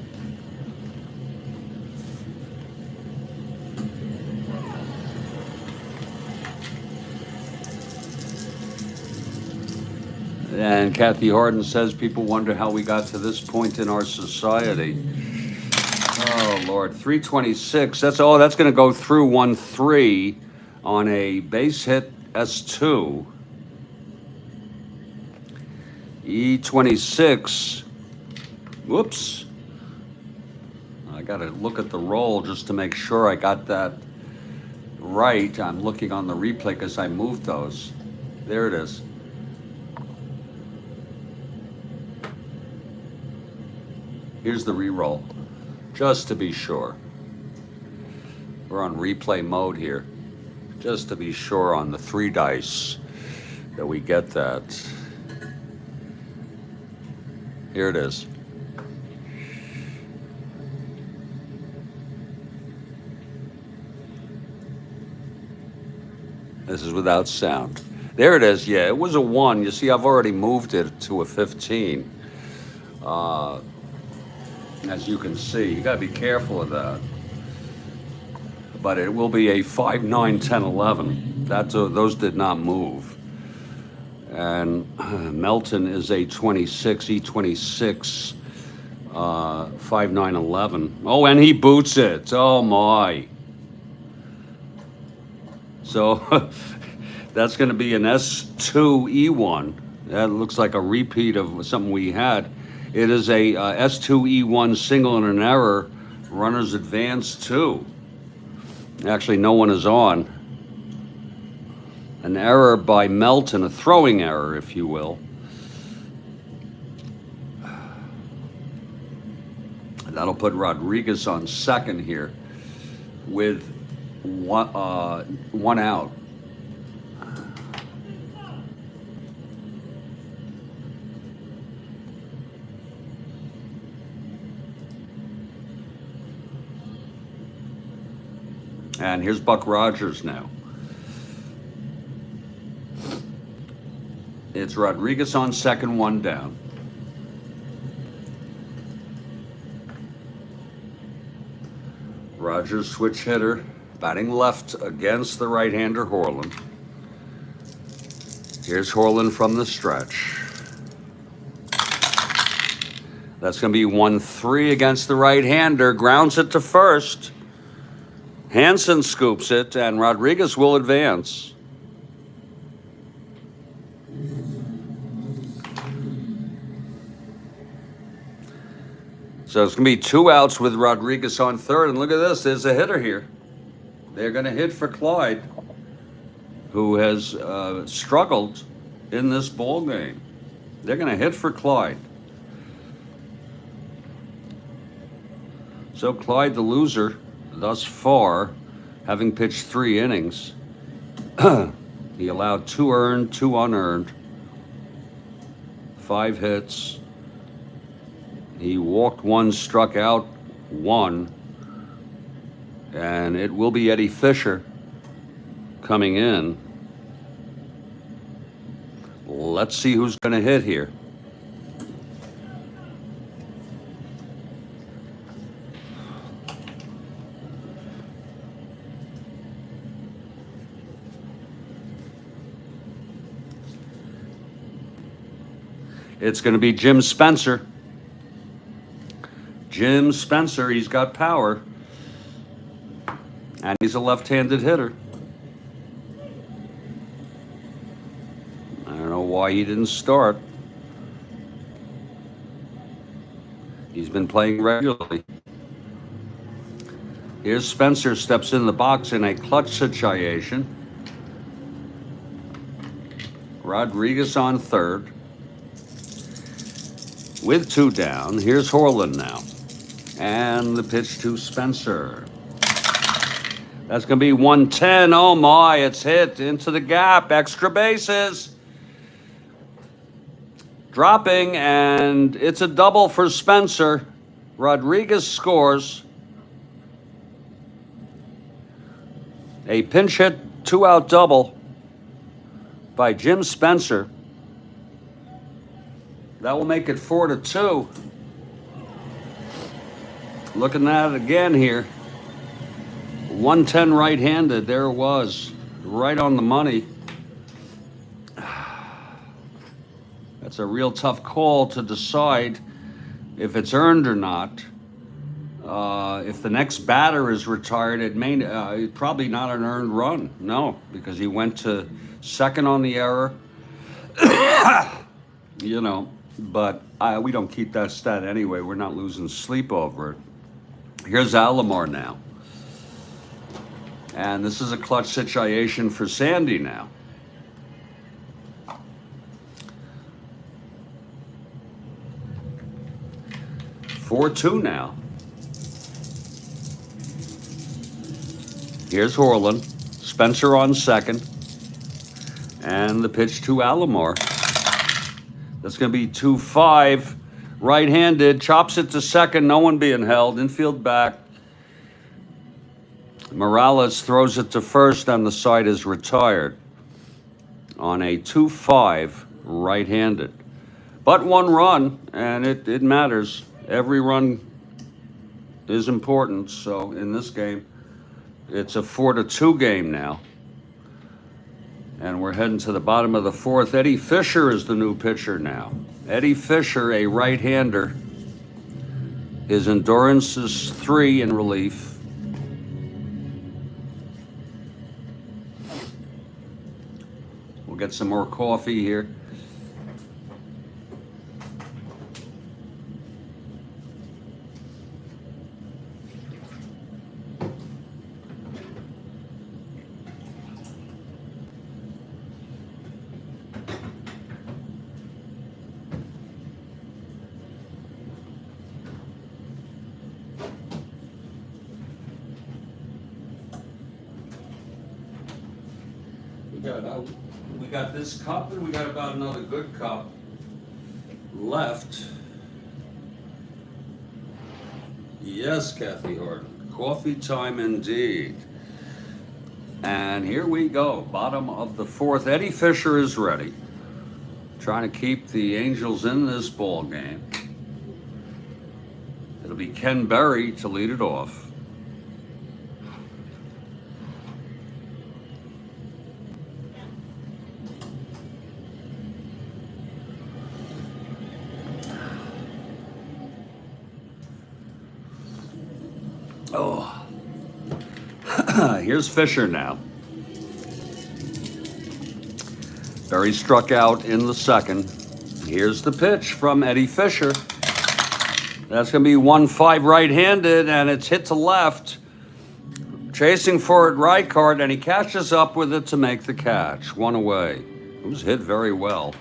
And Kathy Harden says people wonder how we got to this point in our society. Oh, Lord, 326. That's going to go through 1-3 on a base hit S2. E26. Whoops. I got to look at the roll just to make sure I got that right. I'm looking on the replay because I moved those. There it is. Here's the re-roll, just to be sure. We're on replay mode here, just to be sure on the 3 dice that we get that. Here it is. This is without sound. There it is, yeah, it was a 1. You see, I've already moved it to a 15. As you can see, you gotta be careful of that. But it will be a 5, 9, 10, 11. Those did not move. And Melton is a 26, E26, 5, 9, 11. Oh, and he boots it. Oh my. So that's gonna be an S2, E1. That looks like a repeat of something we had. It is a S2E1 single and an error. Runners advance 2. Actually, no one is on. An error by Melton, a throwing error, if you will. That'll put Rodriguez on second here with one out. And here's Buck Rogers now. It's Rodriguez on second, 1 down. Rogers switch hitter, batting left against the right-hander Horland. Here's Horland from the stretch. That's going to be 1-3 against the right-hander. Grounds it to first. Hansen scoops it, and Rodriguez will advance. So it's going to be 2 outs with Rodriguez on third. And look at this, there's a hitter here. They're going to hit for Clyde, who has struggled in this ball game. They're going to hit for Clyde. So Clyde, the loser thus far, having pitched 3 innings. He allowed 2 earned, 2 unearned, 5 hits. He walked 1, struck out 1, and it will be Eddie Fisher coming in. Let's see who's going to hit here. It's going to be Jim Spencer. Jim Spencer, he's got power. And he's a left-handed hitter. I don't know why he didn't start. He's been playing regularly. Here's Spencer, steps in the box in a clutch situation. Rodriguez on third. With 2 down, here's Horland now. And the pitch to Spencer. That's going to be 110. Oh my, it's hit into the gap. Extra bases. Dropping, and it's a double for Spencer. Rodriguez scores. A pinch hit, 2-out double by Jim Spencer. That will make it 4-2. Looking at it again here. 110 right-handed. There it was. Right on the money. That's a real tough call to decide if it's earned or not. If the next batter is retired, it may probably not an earned run. No, because he went to second on the error. You know, but we don't keep that stat anyway. We're not losing sleep over it. Here's Alomar now. And this is a clutch situation for Sandy now. Four-2 now. Here's Horland. Spencer on second. And the pitch to Alomar. That's going to be 2-5. Right-handed. Chops it to second. No one being held. Infield back. Morales throws it to first, and the side is retired on a 2-5 right-handed. But 1 run, and it matters. Every run is important. So in this game, it's a 4-2 game now. And we're heading to the bottom of the 4th. Eddie Fisher is the new pitcher now. Eddie Fisher, a right-hander. His endurance is 3 in relief. We'll get some more coffee here. We got this cup, and we got about another good cup left. Yes, Kathy Harden. Coffee time indeed. And here we go. Bottom of the 4th. Eddie Fisher is ready. Trying to keep the Angels in this ball game. It'll be Ken Berry to lead it off. Oh, here's Fisher now. Berry struck out in the second. Here's the pitch from Eddie Fisher. That's going to be 1-5 right-handed, and it's hit to left. Chasing for it, Reichart, and he catches up with it to make the catch. 1 away. It was hit very well.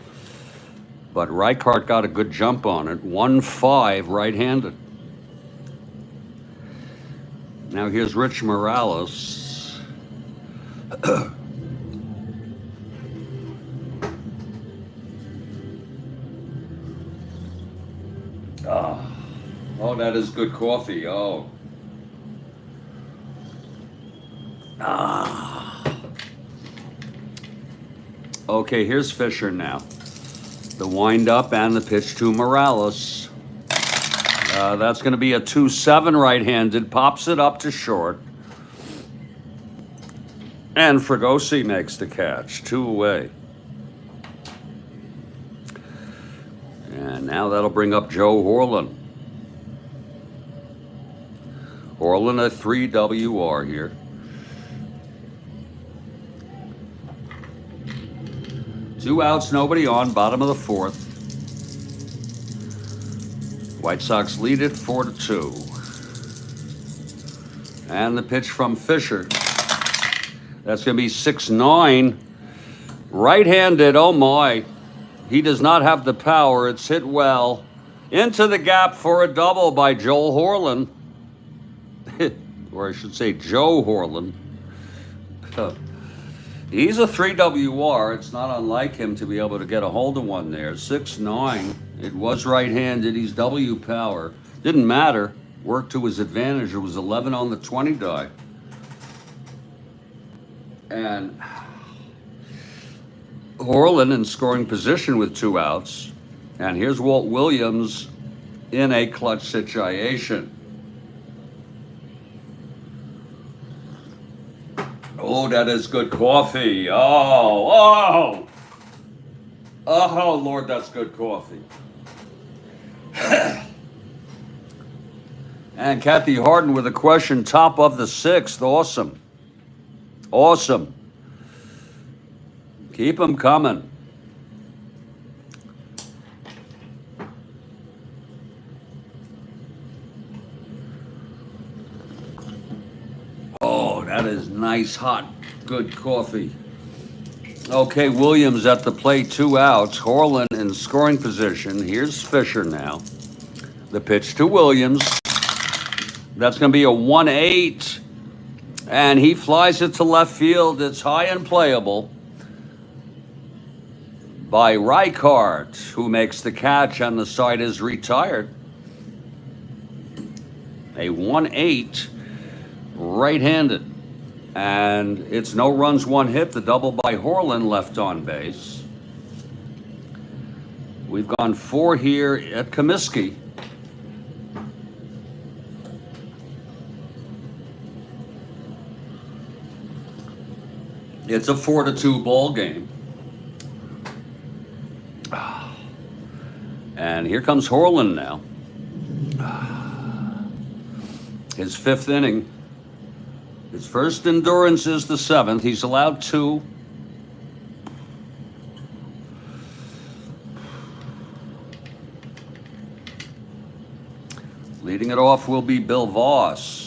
But Reichart got a good jump on it. 1-5 right-handed. Now here's Rich Morales. Oh, that is good coffee. Oh. Okay, here's Fisher now. The wind up and the pitch to Morales. That's going to be a 2-7 right-handed. Pops it up to short. And Fregosi makes the catch. 2 away. And now that'll bring up Joe Horlin. Horlin a 3 WR here. Two outs, nobody on, bottom of the 4th. White Sox lead it 4-2. And the pitch from Fisher. That's going to be 6-9. Right-handed, oh my. He does not have the power. It's hit well. Into the gap for a double by Joel Horlin. Or I should say Joe Horlin. He's a 3 WR. It's not unlike him to be able to get a hold of one there. 6-9. It was right-handed. He's W power. Didn't matter. Worked to his advantage. It was 11 on the 20 die. And Horlin in scoring position with 2 outs. And here's Walt Williams in a clutch situation. Oh, that is good coffee. Oh, Lord, that's good coffee. And Kathy Harden with a question, top of the 6th. Awesome. Awesome. Keep them coming. Oh, that is nice, hot, good coffee. Okay, Williams at the plate, 2 outs. Horlin in scoring position. Here's Fisher now. The pitch to Williams. That's going to be a 1-8. And he flies it to left field. It's high and playable by Reichart, who makes the catch, and the side is retired. A 1-8. Right-handed. And it's no runs, 1 hit. The double by Horlin left on base. We've gone 4 here at Comiskey. It's a 4-2 ball game. And here comes Horlin now. His 5th inning. His first endurance is the 7th. He's allowed 2. Leading it off will be Bill Voss.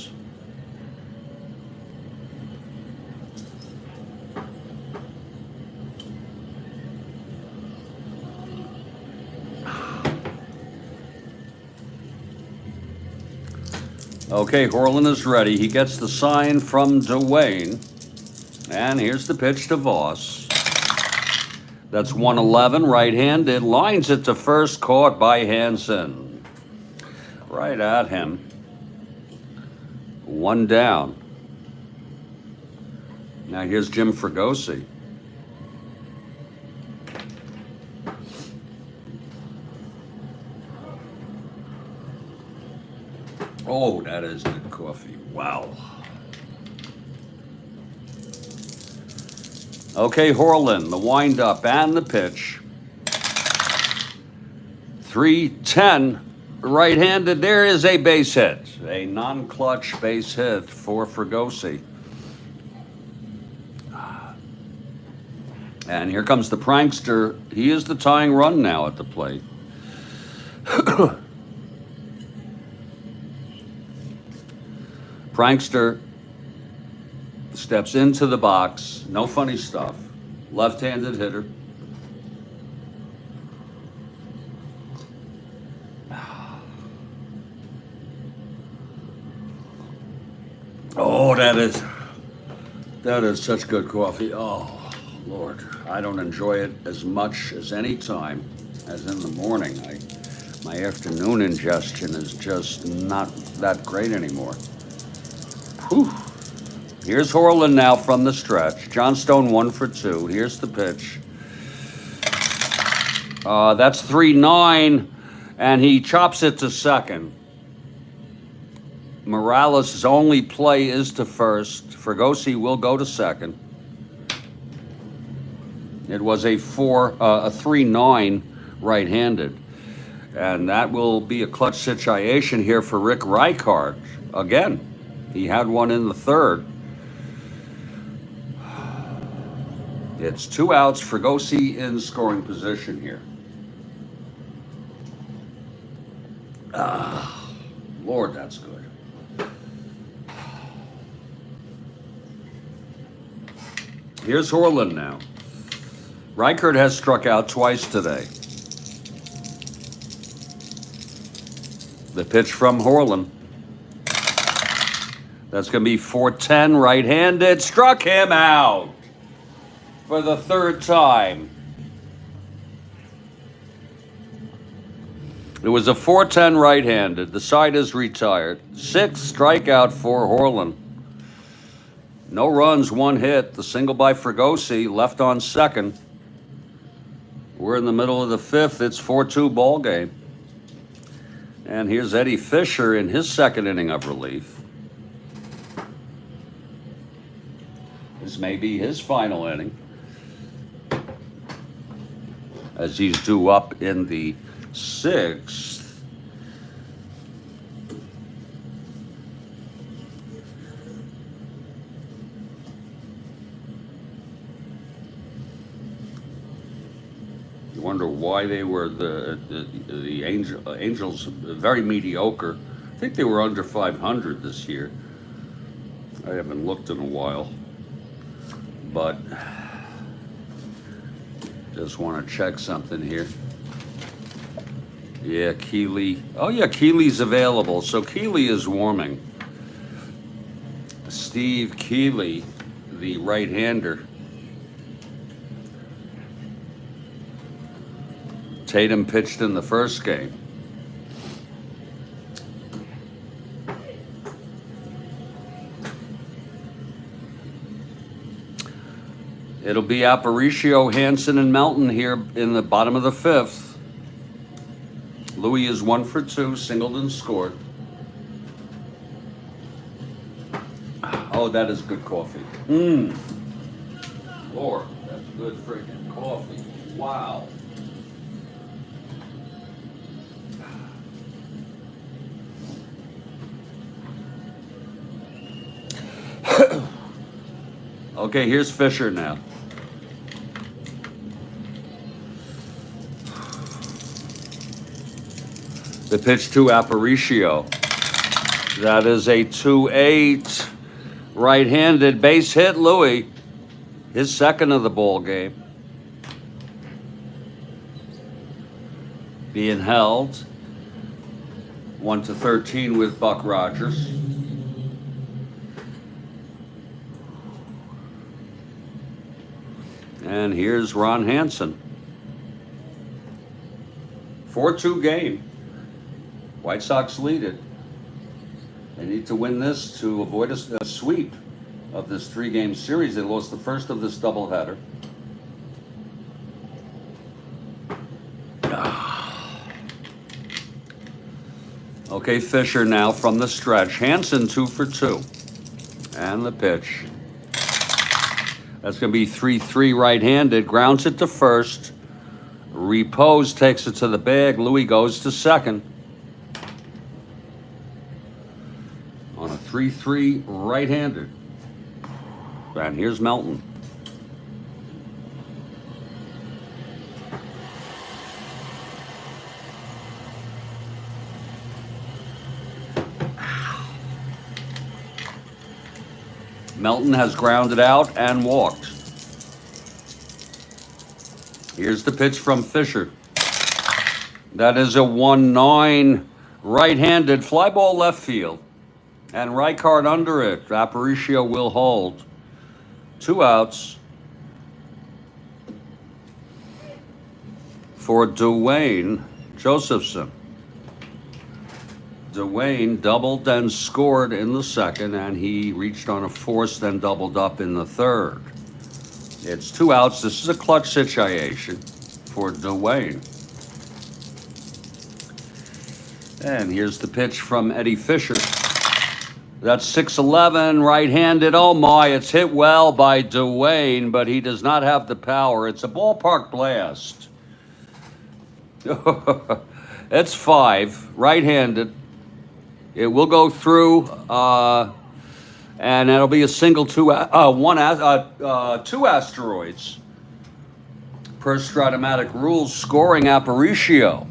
Okay, Horlin is ready. He gets the sign from Dwayne. And here's the pitch to Voss. That's 111, right-handed. Lines it to first, caught by Hansen. Right at him. 1 down. Now here's Jim Fregosi. Oh, that is good coffee. Wow. Okay, Horlin, the windup and the pitch. 3-10, right-handed. There is a base hit. A non-clutch base hit for Fregosi. And here comes the prankster. He is the tying run now at the plate. Prankster steps into the box. No funny stuff. Left-handed hitter. Oh, that That is such good coffee. Oh, Lord. I don't enjoy it as much as any time as in the morning. My afternoon ingestion is just not that great anymore. Whew. Here's Horland now from the stretch. Johnstone 1 for 2. Here's the pitch. That's 3-9, and he chops it to second. Morales' only play is to first. Fregosi will go to second. It was a 3-9 right-handed. And that will be a clutch situation here for Rick Reichard. Again, he had one in the third. It's 2 outs, Fregosi in scoring position here. Lord, that's good. Here's Horland now. Reichard has struck out twice today. The pitch from Horland. That's going to be 4-10, right-handed. Struck him out for the third time. It was a 4-10 right-handed. The side is retired. 6 strikeout for Horland. No runs, 1 hit. The single by Fregosi, left on second. We're in the middle of the 5th. It's 4-2 ball game. And here's Eddie Fisher in his second inning of relief. This may be his final inning, as he's due up in the 6th. You wonder why they were the Angels very mediocre. I think they were under 500 this year. I haven't looked in a while, but just want to check something here. Yeah, Keeley. Oh yeah, Keeley's available. So Keeley is warming. Steve Keeley, the right-hander. Tatum pitched in the first game. It'll be Aparicio, Hansen, and Melton here in the bottom of the 5th. Louis is 1 for 2, singled and scored. Oh, that is good coffee. Lord, that's good freaking coffee. Wow. Okay, here's Fisher now. The pitch to Aparicio. That is a 2-8 right-handed base hit. Louis, his second of the ball game. Being held 1-13 with Buck Rogers. And here's Ron Hansen. 4-2 game. White Sox lead it. They need to win this to avoid a sweep of this 3-game series. They lost the first of this doubleheader. Okay, Fisher now from the stretch. Hansen 2 for 2. And the pitch. That's going to be 3-3 right-handed. Grounds it to first. Repose takes it to the bag. Louis goes to second. On a 3-3 right-handed. And here's Melton. Melton has grounded out and walked. Here's the pitch from Fisher. That is a 1-9 right-handed fly ball left field. And Reichard under it. Aparicio will hold. 2 outs for Dwayne Josephson. Dwayne doubled and scored in the second, and he reached on a force, then doubled up in the third. It's 2 outs. This is a clutch situation for Dwayne. And here's the pitch from Eddie Fisher. That's 6-11, right-handed. Oh my, it's hit well by Dwayne, but he does not have the power. It's a ballpark blast. It's 5, right-handed. It will go through, and it'll be a single 2 asteroids per Strat-O-Matic rules. Scoring Aparicio.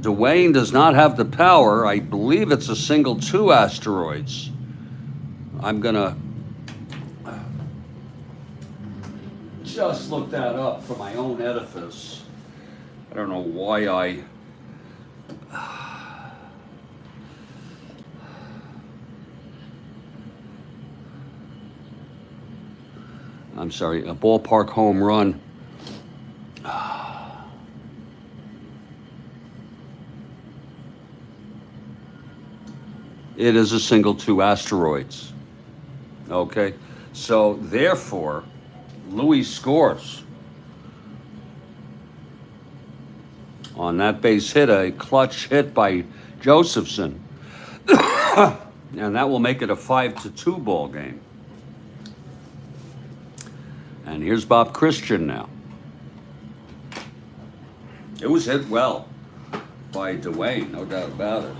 Dwayne does not have the power. I believe it's a single 2 asteroids. I'm gonna just look that up for my own edifice. I don't know why I'm sorry, a ballpark home run. It is a single 2 asteroids. Okay, so therefore, Louis scores on that base hit, a clutch hit by Josephson. And that will make it a 5-2 ball game. And here's Bob Christian now. It was hit well by Dwayne, no doubt about it.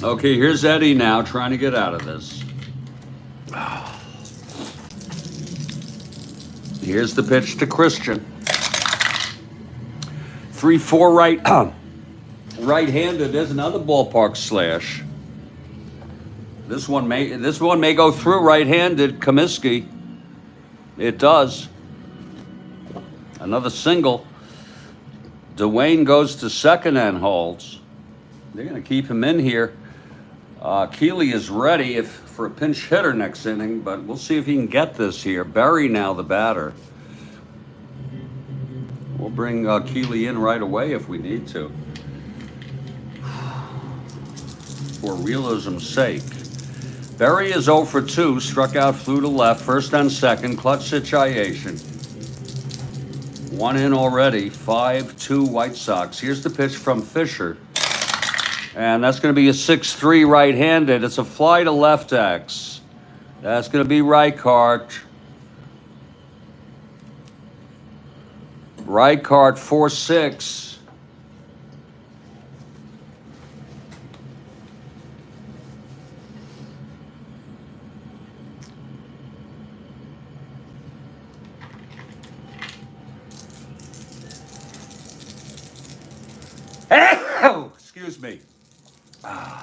Okay, here's Eddie now trying to get out of this. Here's the pitch to Christian. 3-4 right-handed. There's another ballpark slash. This one may go through right-handed. Comiskey. It does. Another single. Dwayne goes to second and holds. They're going to keep him in here. Keeley is ready for a pinch hitter next inning, but we'll see if he can get this here. Barry now the batter. We'll bring Keeley in right away if we need to, for realism's sake. Barry is 0 for 2, struck out, flew to left, first and second, clutch situation. 1 in already, 5-2 White Sox. Here's the pitch from Fisher. And that's going to be a 6-3 right-handed. It's a fly to left X. That's going to be Reichart. Reichart 4-6. Oh, excuse me.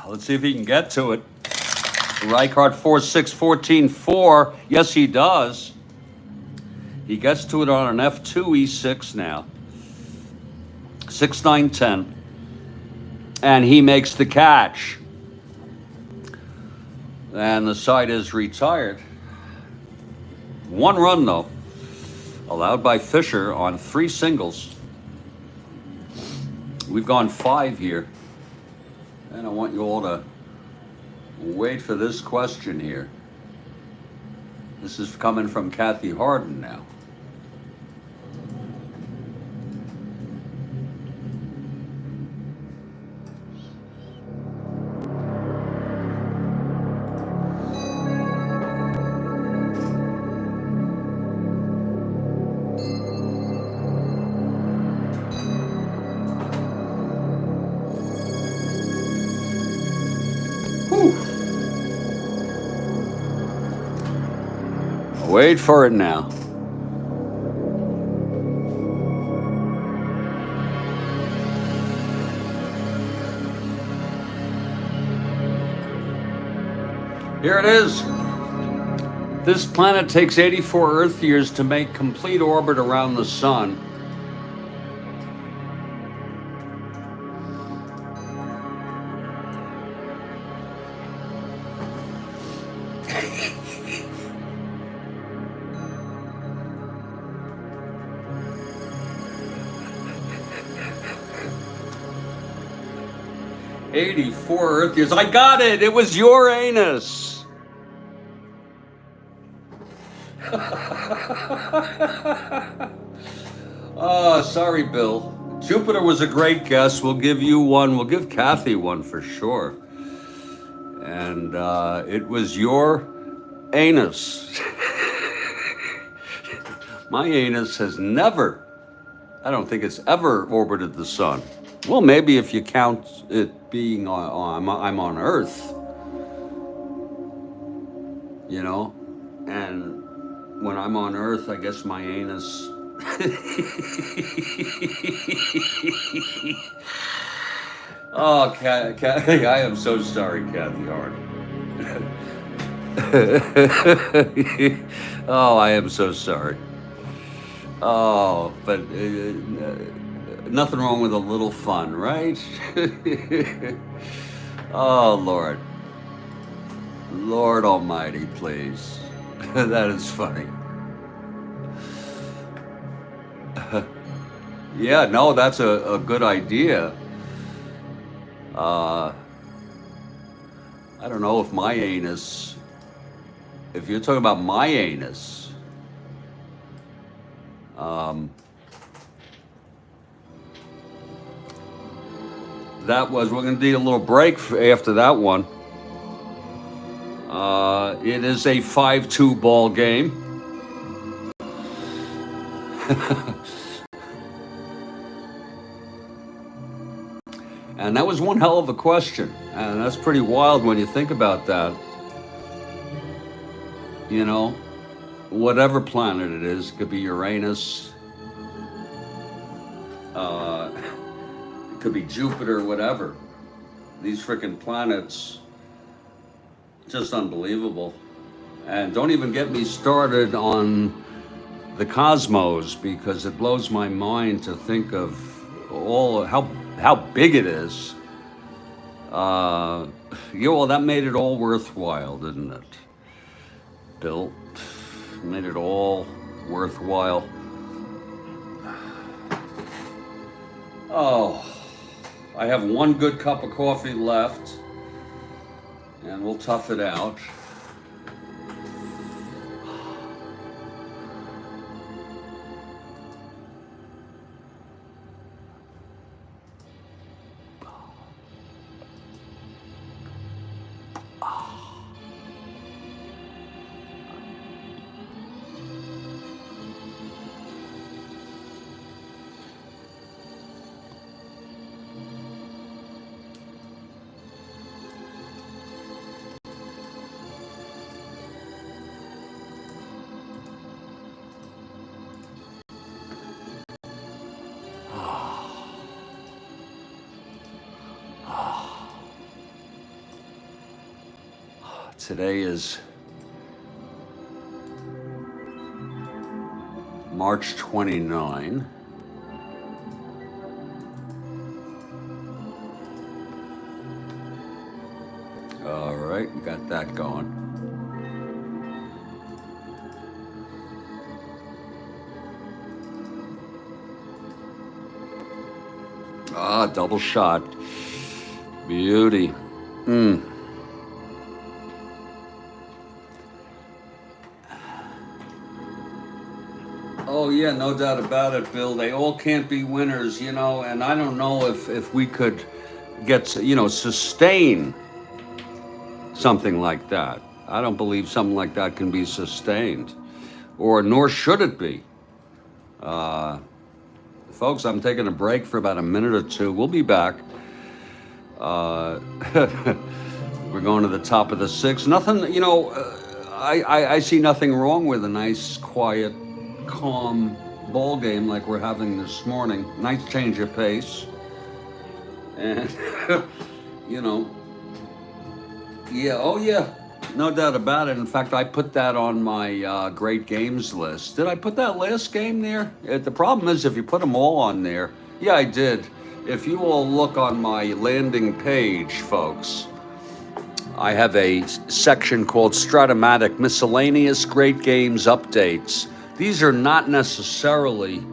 Let's see if he can get to it. Reichart 4-6, 14-4. Yes, he does. He gets to it on an F2 E6 now. 6-9-10. And he makes the catch. And the side is retired. 1 run, though, allowed by Fisher on 3 singles. We've gone 5 here. And I want you all to wait for this question here. This is coming from Kathy Harden now. Wait for it now. Here it is. This planet takes 84 Earth years to make complete orbit around the sun. 84 Earth years. I got it. It was your anus. Oh, sorry, Bill. Jupiter was a great guess. We'll give you one. We'll give Kathy one for sure. And it was your anus. My anus has never, I don't think it's ever orbited the sun. Well, maybe if you count it being I'm on Earth, you know, and when I'm on Earth, I guess my anus. Oh, Kathy, I am so sorry, Kathy Hart. Oh, I am so sorry. Oh, but nothing wrong with a little fun, right? Oh, Lord. Lord Almighty, please. That is funny. Yeah, no, that's a good idea. I don't know if my anus, if you're talking about my anus, that was, we're going to need a little break after that one. It is a 5-2 ball game. And that was one hell of a question. And that's pretty wild when you think about that. You know, whatever planet it is, it could be Uranus, it could be Jupiter, whatever. These freaking planets, just unbelievable. And don't even get me started on the cosmos, because it blows my mind to think of all how big it is. Well, that made it all worthwhile, didn't it? Bill, made it all worthwhile. Oh, I have one good cup of coffee left, and we'll tough it out. Today is March 29. All right, we got that going. Ah, double shot. Beauty. Oh yeah, no doubt about it, Bill. They all can't be winners, you know, and I don't know if we could get, you know, sustain something like that. I don't believe something like that can be sustained, or nor should it be. Folks, I'm taking a break for about a minute or two. We'll be back. We're going to the top of the sixth. Nothing, you know, I see nothing wrong with a nice, quiet, calm ball game like we're having this morning. Nice change of pace. And, you know, yeah, oh yeah, no doubt about it. In fact, I put that on my great games list. Did I put that last game there? The problem is if you put them all on there, yeah, I did. If you all look on my landing page, folks, I have a section called Strat-O-Matic Miscellaneous Great Games Updates. These are not necessarily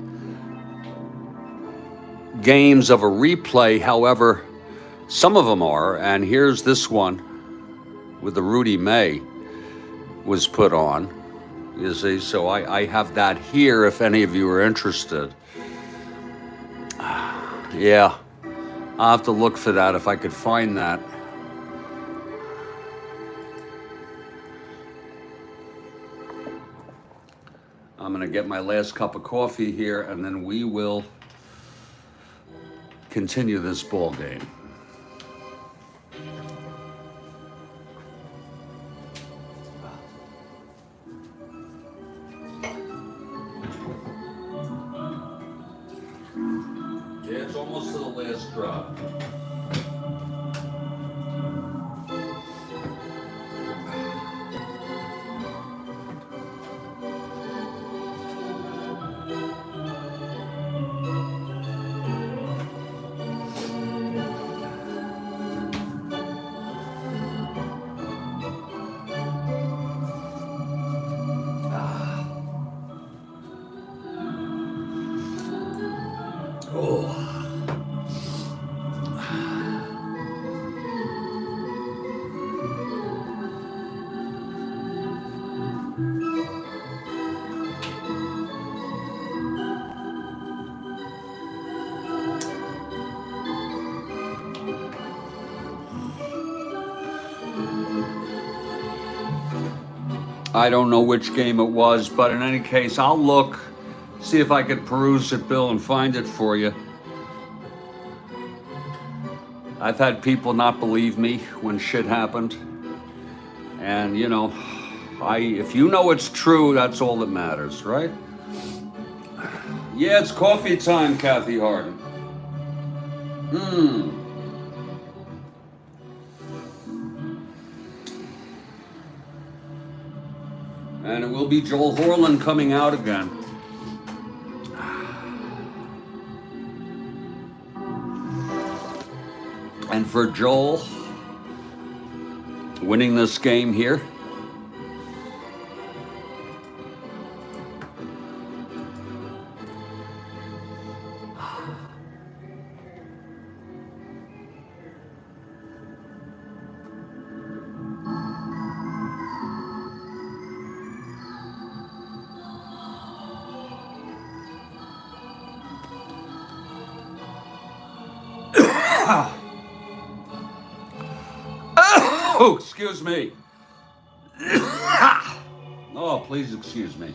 games of a replay. However, Some of them are, and here's this one with the Rudy May was put on. You see, so I have that here if any of you are interested. Yeah, I'll have to look for that if I could find that. I'm gonna get my last cup of coffee here, and then we will continue this ball game. Yeah, it's almost to the last drop. Oh. I don't know which game it was, but in any case, I'll look, see if I could peruse it, Bill, and find it for you. I've had people not believe me when shit happened. And, you know, if you know it's true, that's all that matters, right? Yeah, it's coffee time, Kathy Harden. And it will be Joel Horland coming out again. And for Joel, winning this game here, oh, excuse me. Oh, please excuse me.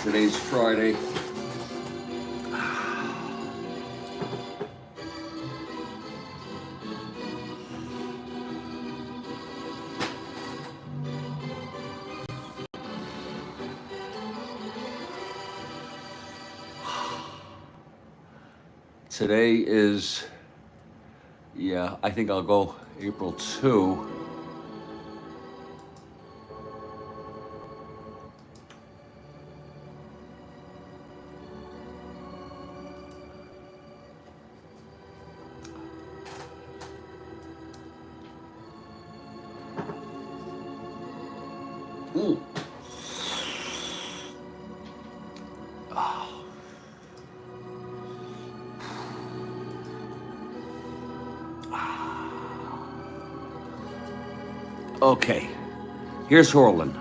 Today's Friday. Today is, yeah, I think I'll go April 2. Ooh. Okay, here's Horland.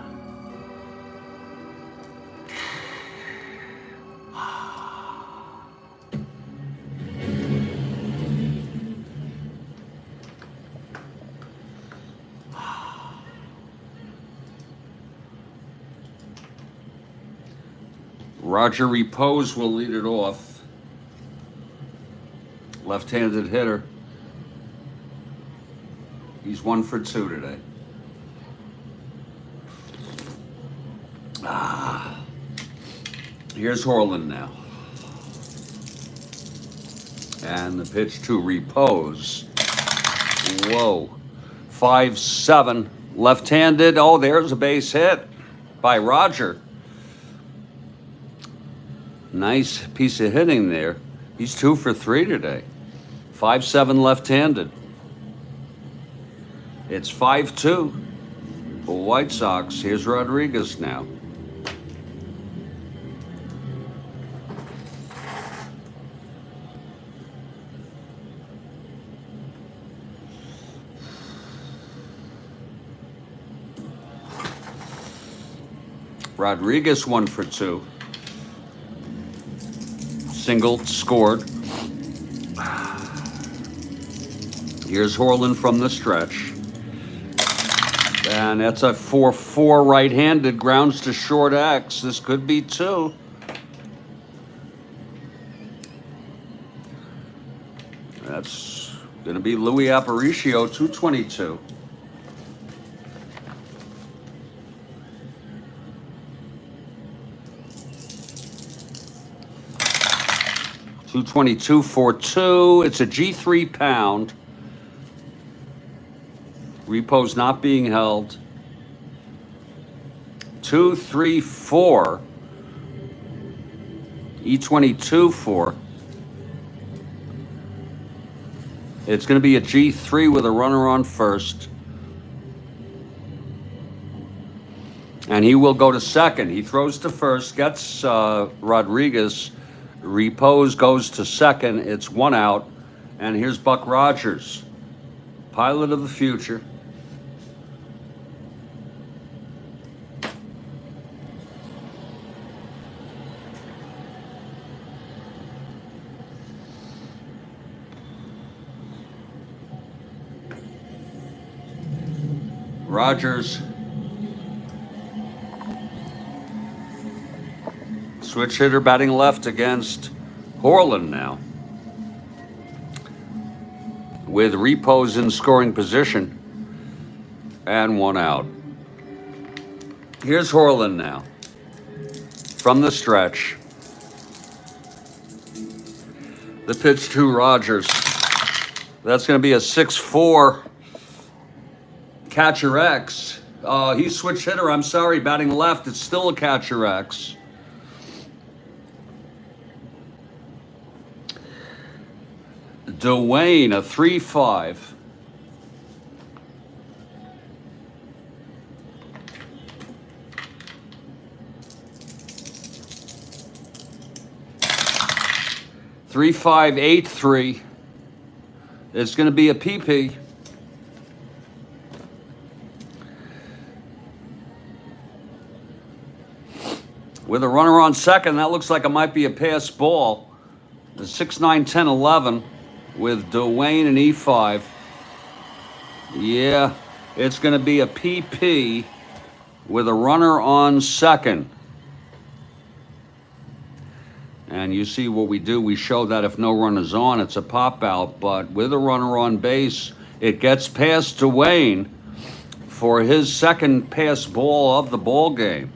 Roger Repose will lead it off. Left-handed hitter. He's 1 for 2 today. Here's Horland now. And the pitch to Repose. Whoa. 5-7. Left-handed. Oh, there's a base hit by Roger. Nice piece of hitting there. He's 2 for 3 today. 5-7 left-handed. It's 5-2 for White Sox. Here's Rodriguez now. Rodriguez 1 for 2. Single scored. Here's Horland from the stretch. And that's a 4-4 right-handed, grounds to short X. This could be 2. That's going to be Louis Aparicio, 222. $222 for 2. It's a G3 pound. Repo's not being held. 2, 3, 4. E22 4. It's going to be a G3 with a runner on first. And he will go to second. He throws to first, gets Rodriguez. Repose goes to second. It's 1 out. And here's Buck Rogers, pilot of the future. Rogers. Switch hitter batting left against Horland now, with Repos in scoring position and 1 out. Here's Horland now from the stretch. The pitch to Rogers. That's going to be a 6-4 catcher X. He's switch hitter. I'm sorry, batting left. It's still a catcher X. Dwayne, a 3-5. Three, 5, 8, 3. It's going to be a PP. With a runner on second, that looks like it might be a pass ball. The 6, 9, 10, 11 with Dwayne and E5. Yeah, it's going to be a PP with a runner on second. And you see what we do. We show that if no run is on, it's a pop out. But with a runner on base, it gets past Dwayne for his second pass ball of the ball game.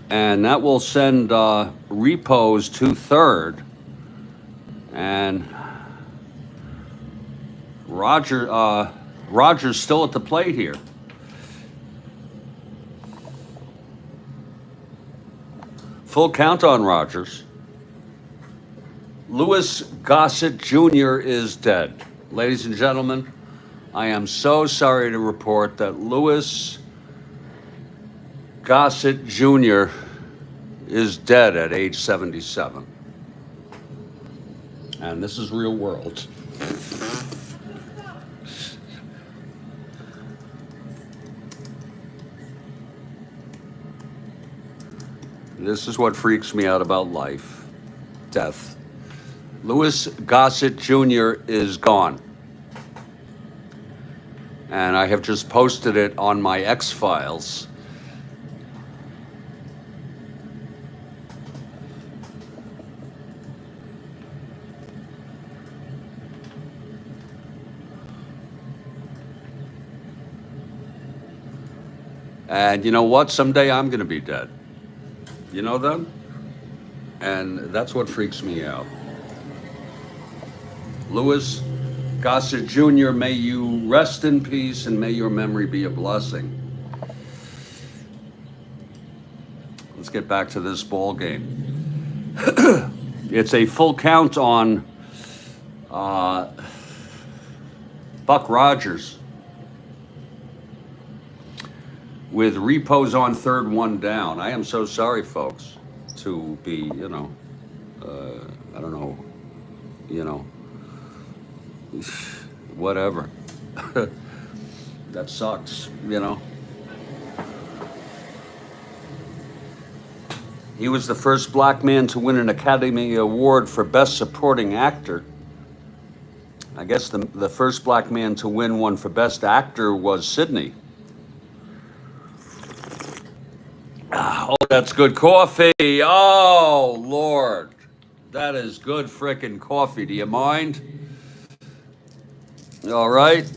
And that will send Repos to third. And Rogers still at the plate here. Full count on Rogers. Louis Gossett Jr. is dead. Ladies and gentlemen, I am so sorry to report that Louis Gossett Jr. is dead at age 77. And this is real world. This is what freaks me out about life. Death. Louis Gossett Jr. is gone. And I have just posted it on my X-Files. And you know what? Someday I'm going to be dead. You know that? And that's what freaks me out. Louis Gossett Jr., may you rest in peace and may your memory be a blessing. Let's get back to this ball game. It's a full count on Buck Rogers, with Repos on third, 1 down. I am so sorry, folks, to be, I don't know, whatever. That sucks, you know. He was the first black man to win an Academy Award for Best Supporting Actor. I guess the first black man to win one for Best Actor was Sidney. Oh, that's good coffee. Oh, Lord. That is good frickin' coffee. Do you mind? All right.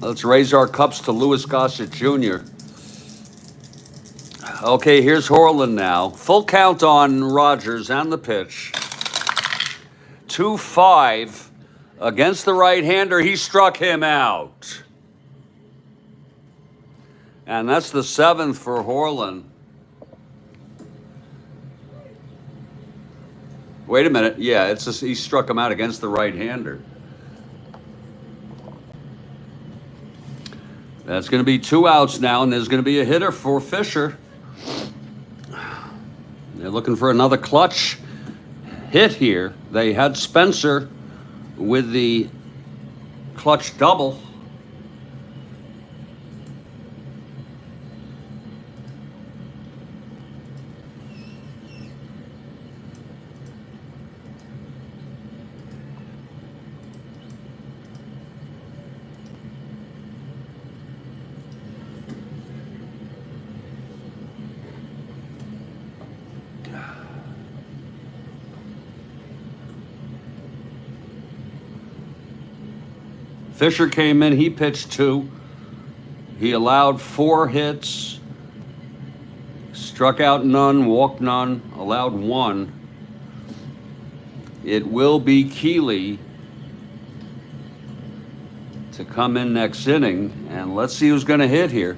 Let's raise our cups to Louis Gossett Jr. Okay, here's Horland now. Full count on Rogers and the pitch. 2-5 against the right-hander. He struck him out. And that's the 7th for Horland. Wait a minute. Yeah, he struck him out against the right-hander. That's going to be 2 outs now, and there's going to be a hitter for Fisher. They're looking for another clutch hit here. They had Spencer with the clutch double. Fisher came in, he pitched 2. He allowed 4 hits, struck out none, walked none, allowed 1. It will be Keeley to come in next inning, and let's see who's going to hit here.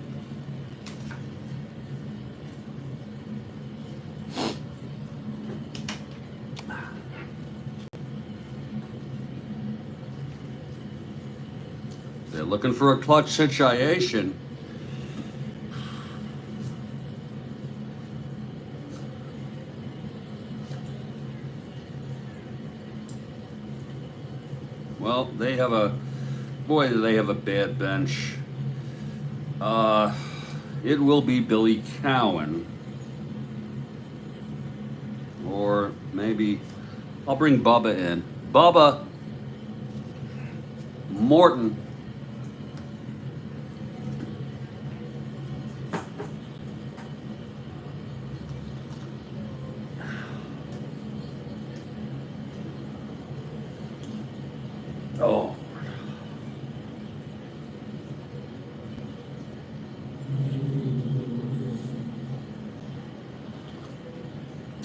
They're looking for a clutch situation. Well, they have a bad bench. It will be Billy Cowan. Or maybe I'll bring Bubba in. Bubba Morton. Oh.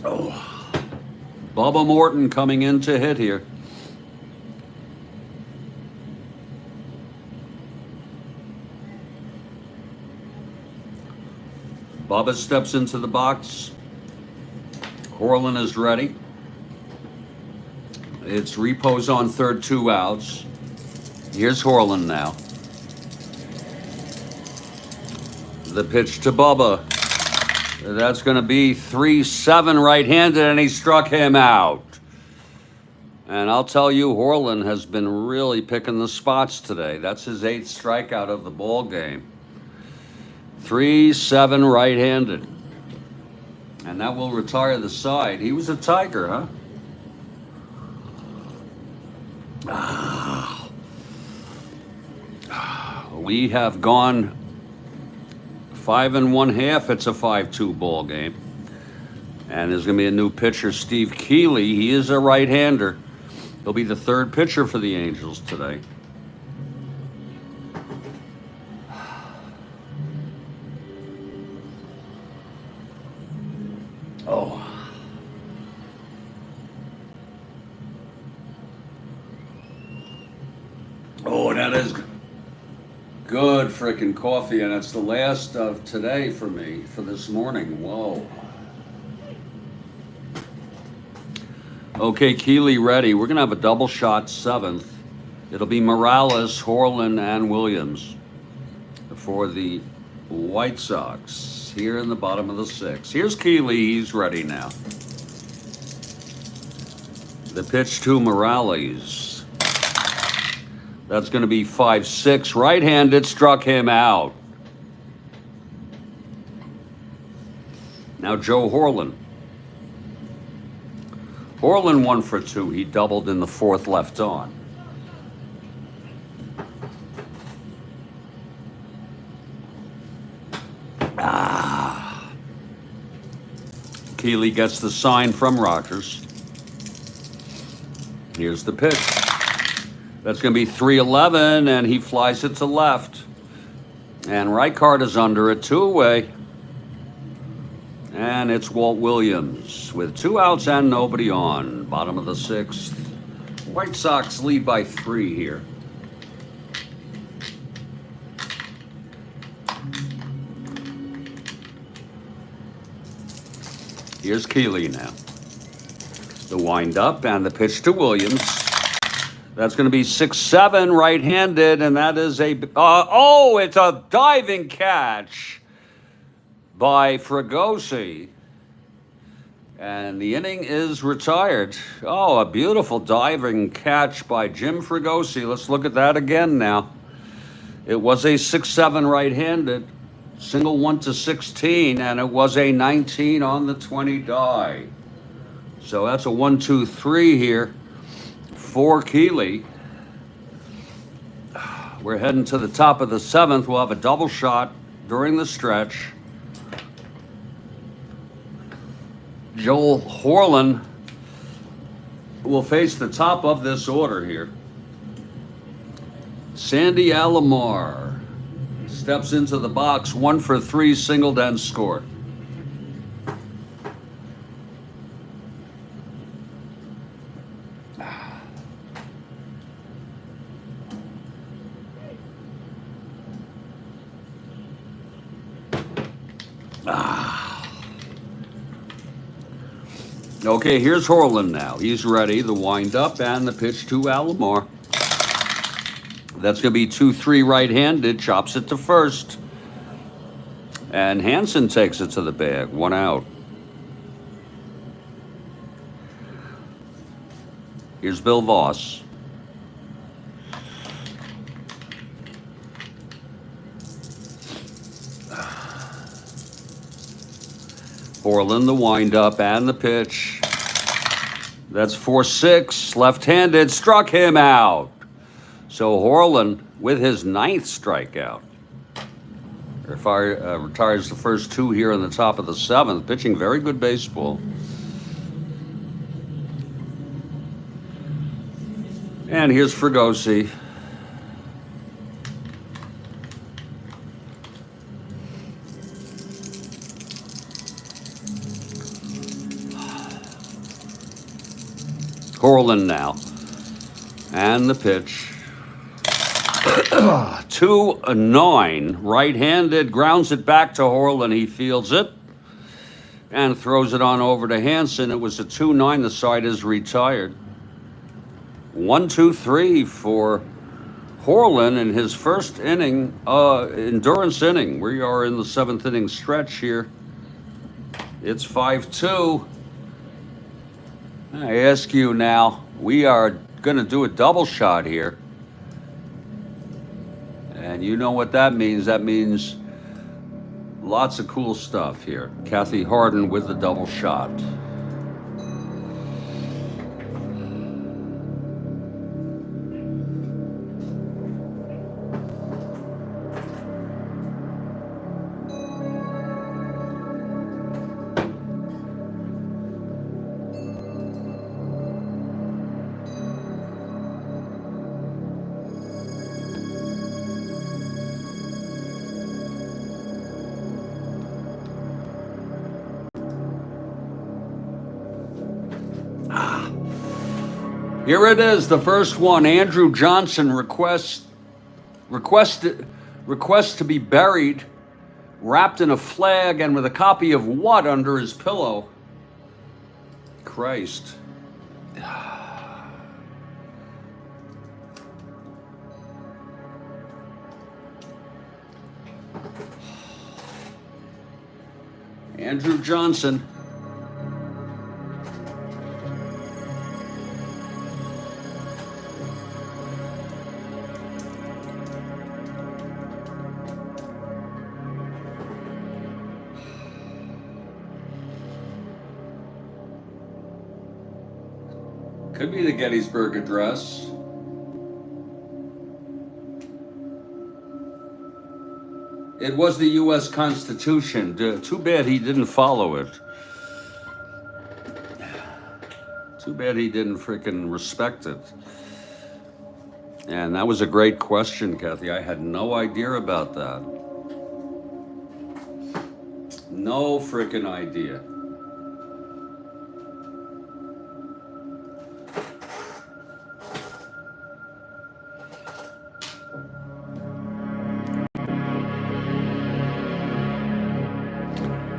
Oh. Bubba Morton coming in to hit here. Bubba steps into the box. Horland is ready. It's repos on third, 2 outs. Here's Horland now. The pitch to Bubba. That's going to be 3-7 right-handed, and he struck him out. And I'll tell you, Horland has been really picking the spots today. That's his 8th strikeout of the ball game. 3-7 right-handed. And that will retire the side. He was a Tiger, huh? We have gone 5 1/2. It's a 5-2 ball game. And there's going to be a new pitcher, Steve Keeley. He is a right-hander. He'll be the 3rd pitcher for the Angels today. Oh. Oh, that is good freaking coffee, and it's the last of today for me, for this morning. Whoa. Okay, Keeley ready. We're going to have a double shot 7th. It'll be Morales, Horland, and Williams for the White Sox here in the bottom of the 6th. Here's Keeley. He's ready now. The pitch to Morales. That's going to be 5-6. Right-handed, struck him out. Now Joe Horlin. Horlin 1 for 2. He doubled in the 4th left on. Keeley gets the sign from Rogers. Here's the pitch. That's going to be 3-11, and he flies it to left. And Reichard is under it, 2 away. And it's Walt Williams with 2 outs and nobody on. Bottom of the 6th. White Sox lead by 3 here. Here's Keeley now. The windup and the pitch to Williams. That's going to be 6-7 right-handed, and that is it's a diving catch by Fregosi. And the inning is retired. Oh, a beautiful diving catch by Jim Fregosi. Let's look at that again now. It was a 6-7 right-handed. Single 1 to 16, and it was a 19 on the 20 die. So that's a 1-2-3 here for Keeley. We're heading to the top of the 7th. We'll have a double shot during the stretch. Joel Horlin will face the top of this order here. Sandy Alomar steps into the box, 1 for 3, singled and scored. Okay, here's Horlin now. He's ready. The windup and the pitch to Alomar. That's going to be 2-3 right-handed. Chops it to first. And Hansen takes it to the bag. 1 out. Here's Bill Voss. Horlin, the windup and the pitch. That's 4-6. Left-handed, struck him out. So Horlin, with his 9th strikeout, retires the first 2 here in the top of the 7th. Pitching very good baseball. And here's Fregosi. Horlin now. And the pitch. 2-9. Right-handed. Grounds it back to Horlin. He fields it. And throws it on over to Hansen. It was a 2-9. The side is retired. 1-2-3 for Horlin in his first inning, endurance inning. We are in the 7th inning stretch here. It's 5-2. I ask you now, we are going to do a double shot here. And you know what that means. That means lots of cool stuff here. Kathy Harden with the double shot. Here it is, the first one. Andrew Johnson requests to be buried, wrapped in a flag and with a copy of what under his pillow? Christ. Andrew Johnson. Could be the Gettysburg Address. It was the U.S. Constitution. Too bad he didn't follow it. Too bad he didn't freaking respect it. And that was a great question, Kathy. I had no idea about that. No freaking idea.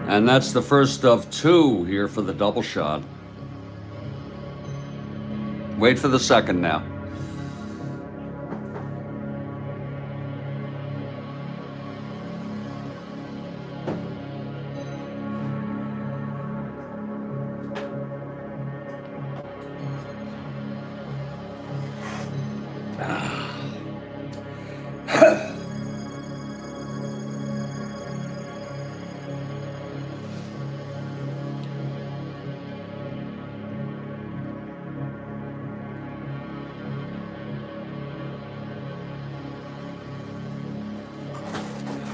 And that's the first of two here for the double shot. Wait for the second now.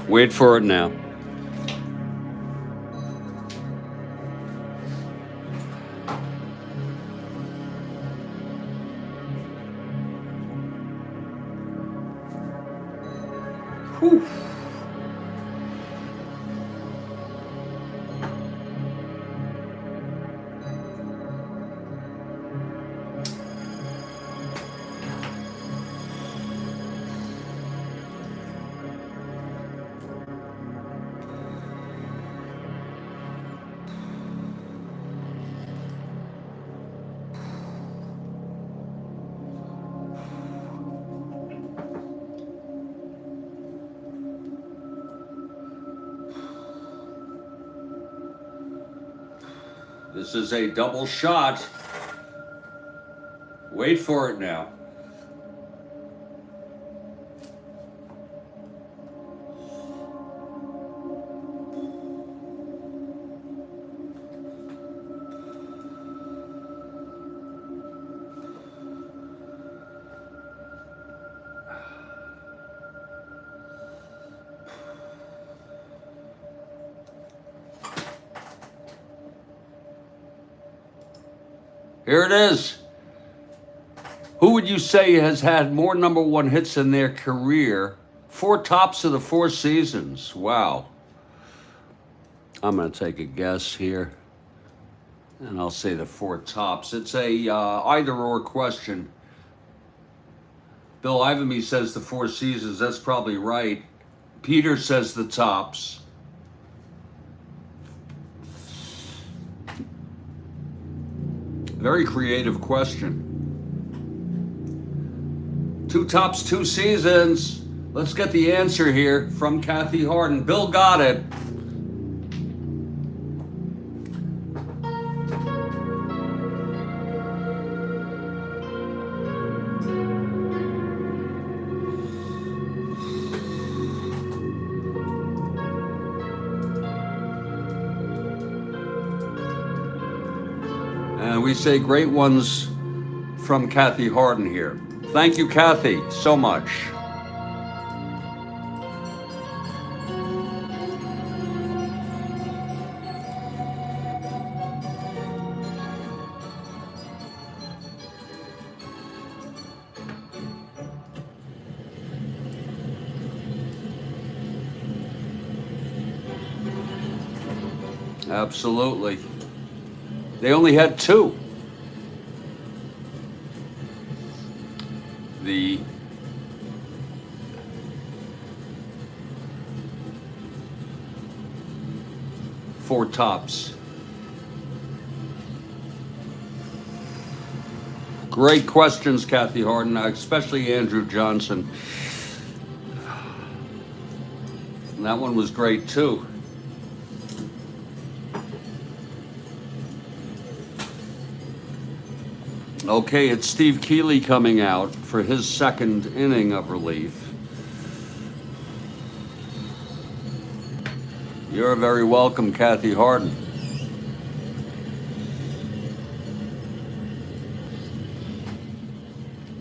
Wait for it now. Whew. This is a double shot. Wait for it now. Here it is. Who would you say has had more number one hits in their career? 4 tops of the 4 seasons. Wow. I'm going to take a guess here. And I'll say the 4 tops. It's a either or question. Bill Ivamy says the 4 seasons. That's probably right. Peter says the tops. Very creative question. 2 tops, 2 seasons. Let's get the answer here from Kathy Harden. Bill got it. And we say great ones from Kathy Harden here. Thank you, Kathy, so much. Absolutely. They only had 2. The four tops. Great questions, Kathy Harden, especially Andrew Johnson. And that one was great too. Okay, it's Steve Keeley coming out for his second inning of relief. You're very welcome, Kathy Harden.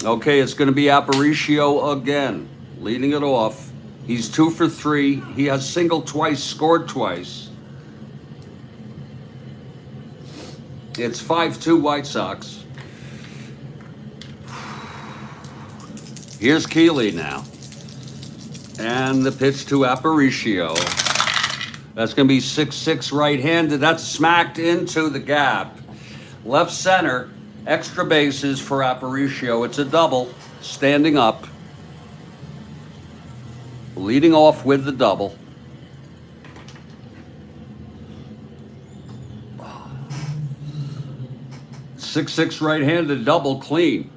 Okay, it's going to be Aparicio again, leading it off. He's 2 for 3. He has singled twice, scored twice. It's 5-2 White Sox. Here's Keeley now. And the pitch to Aparicio. That's going to be 6-6 right-handed. That's smacked into the gap. Left center, extra bases for Aparicio. It's a double, standing up. Leading off with the double. Six right-handed double, clean.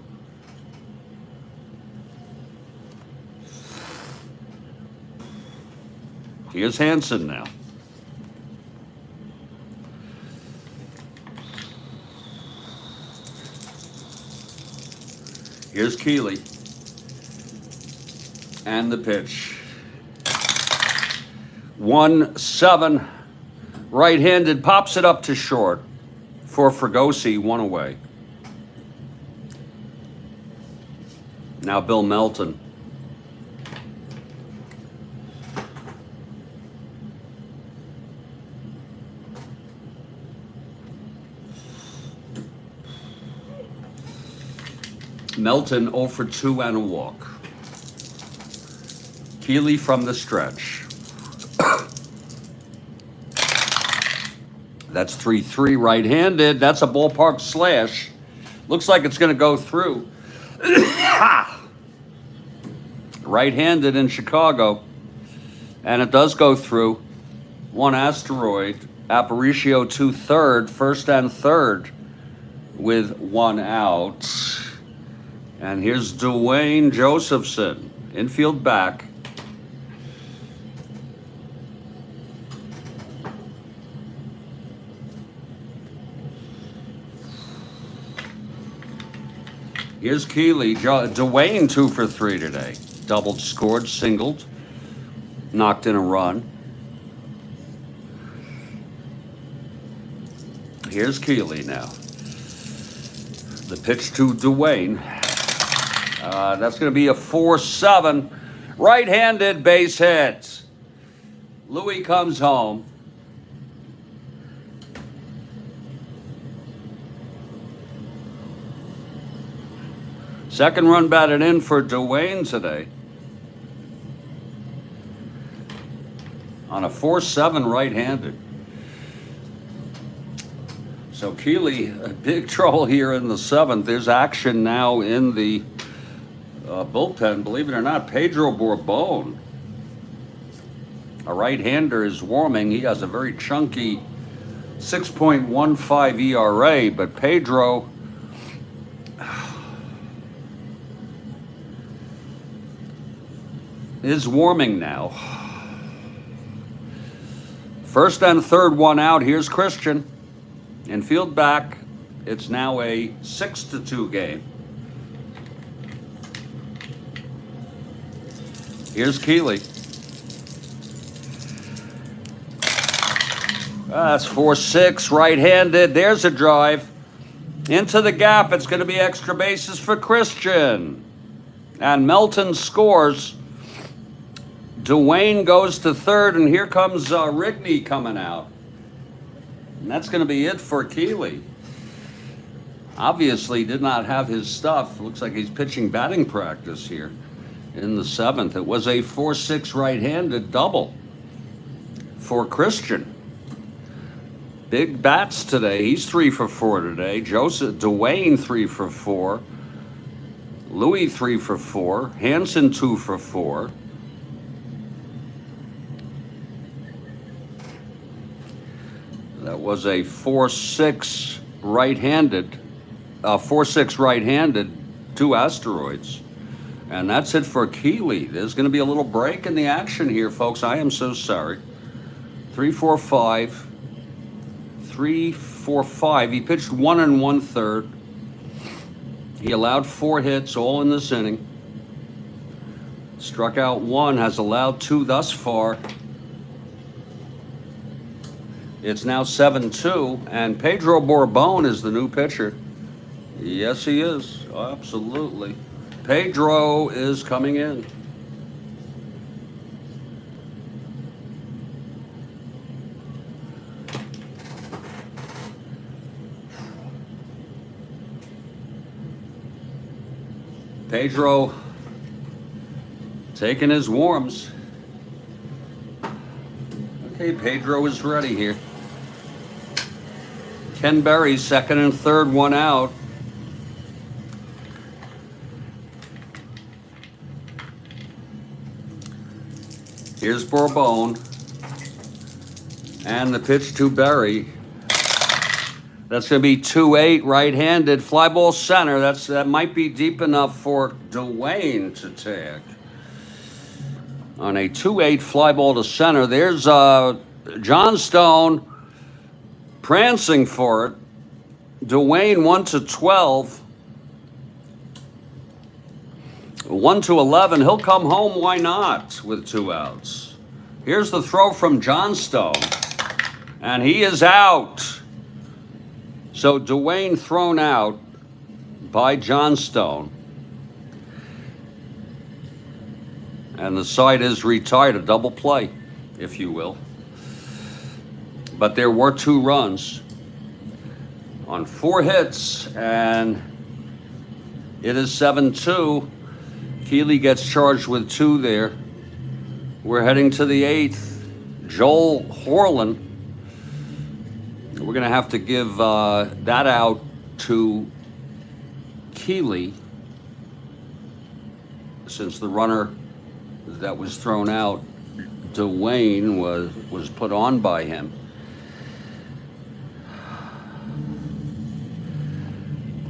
Here's Hansen now. Here's Keeley. And the pitch. 1-7. Right-handed, pops it up to short for Fregosi, 1 away. Now Bill Melton. Melton 0 for 2 and a walk. Keeley from the stretch. That's 3-3 right-handed. That's a ballpark slash. Looks like it's going to go through. Right-handed in Chicago. And it does go through. 1 asteroid. Aparicio 2 third. First and third with 1 out. And here's Dwayne Josephson. Infield back. Here's Keeley. Dwayne 2 for 3 today. Doubled, scored, singled. Knocked in a run. Here's Keeley now. The pitch to Dwayne. That's going to be a 4-7. Right-handed base hit. Louis comes home. Second run batted in for Dwayne today. On a 4-7 right-handed. So Keeley, big trouble here in the 7th. There's action now in the bullpen. Believe it or not, Pedro Bourbon, a right-hander, is warming. He has a very chunky 6.15 ERA, but Pedro is warming now. First and third, 1 out. Here's Christian. Infield back. It's now a 6-2 game. Here's Keeley. That's 4-6, right-handed. There's a drive. Into the gap. It's going to be extra bases for Christian. And Melton scores. Dwayne goes to third, and here comes Rigney coming out. And that's going to be it for Keeley. Obviously did not have his stuff. Looks like he's pitching batting practice here in the 7th. It was a 4-6 right-handed double for Christian. Big bats today. He's 3 for 4 today. Dwayne 3 for 4. Louis 3 for 4. Hansen 2 for 4. That was a 4-6 right-handed, 4-6 right-handed, 2 asteroids. And that's it for Keeley. There's going to be a little break in the action here, folks. I am so sorry. 3-4-5. 3-4-5. He pitched 1 1/3. He allowed 4 hits, all in this inning. Struck out 1, has allowed 2 thus far. It's now 7-2, and Pedro Bourbon is the new pitcher. Yes, he is. Absolutely. Pedro is coming in. Pedro taking his warms. Okay, Pedro is ready here. Ken Berry, second and third, one out. Here's Bourbon. And the pitch to Berry. That's going to be 2-8 right-handed. Fly ball center. That might be deep enough for Dwayne to take. On a 2-8 fly ball to center. There's John Stone prancing for it. Dwayne 1-12. 1-11. He'll come home. Why not? With 2 outs. Here's the throw from John Stone. And he is out. So Dwayne thrown out by John Stone. And the side is retired, a double play, if you will. But there were 2 runs on 4 hits, and it is 7-2. Keeley gets charged with 2 there. We're heading to the 8th. Joel Horlin. We're going to have to give that out to Keeley, since the runner that was thrown out, Dwayne, was put on by him.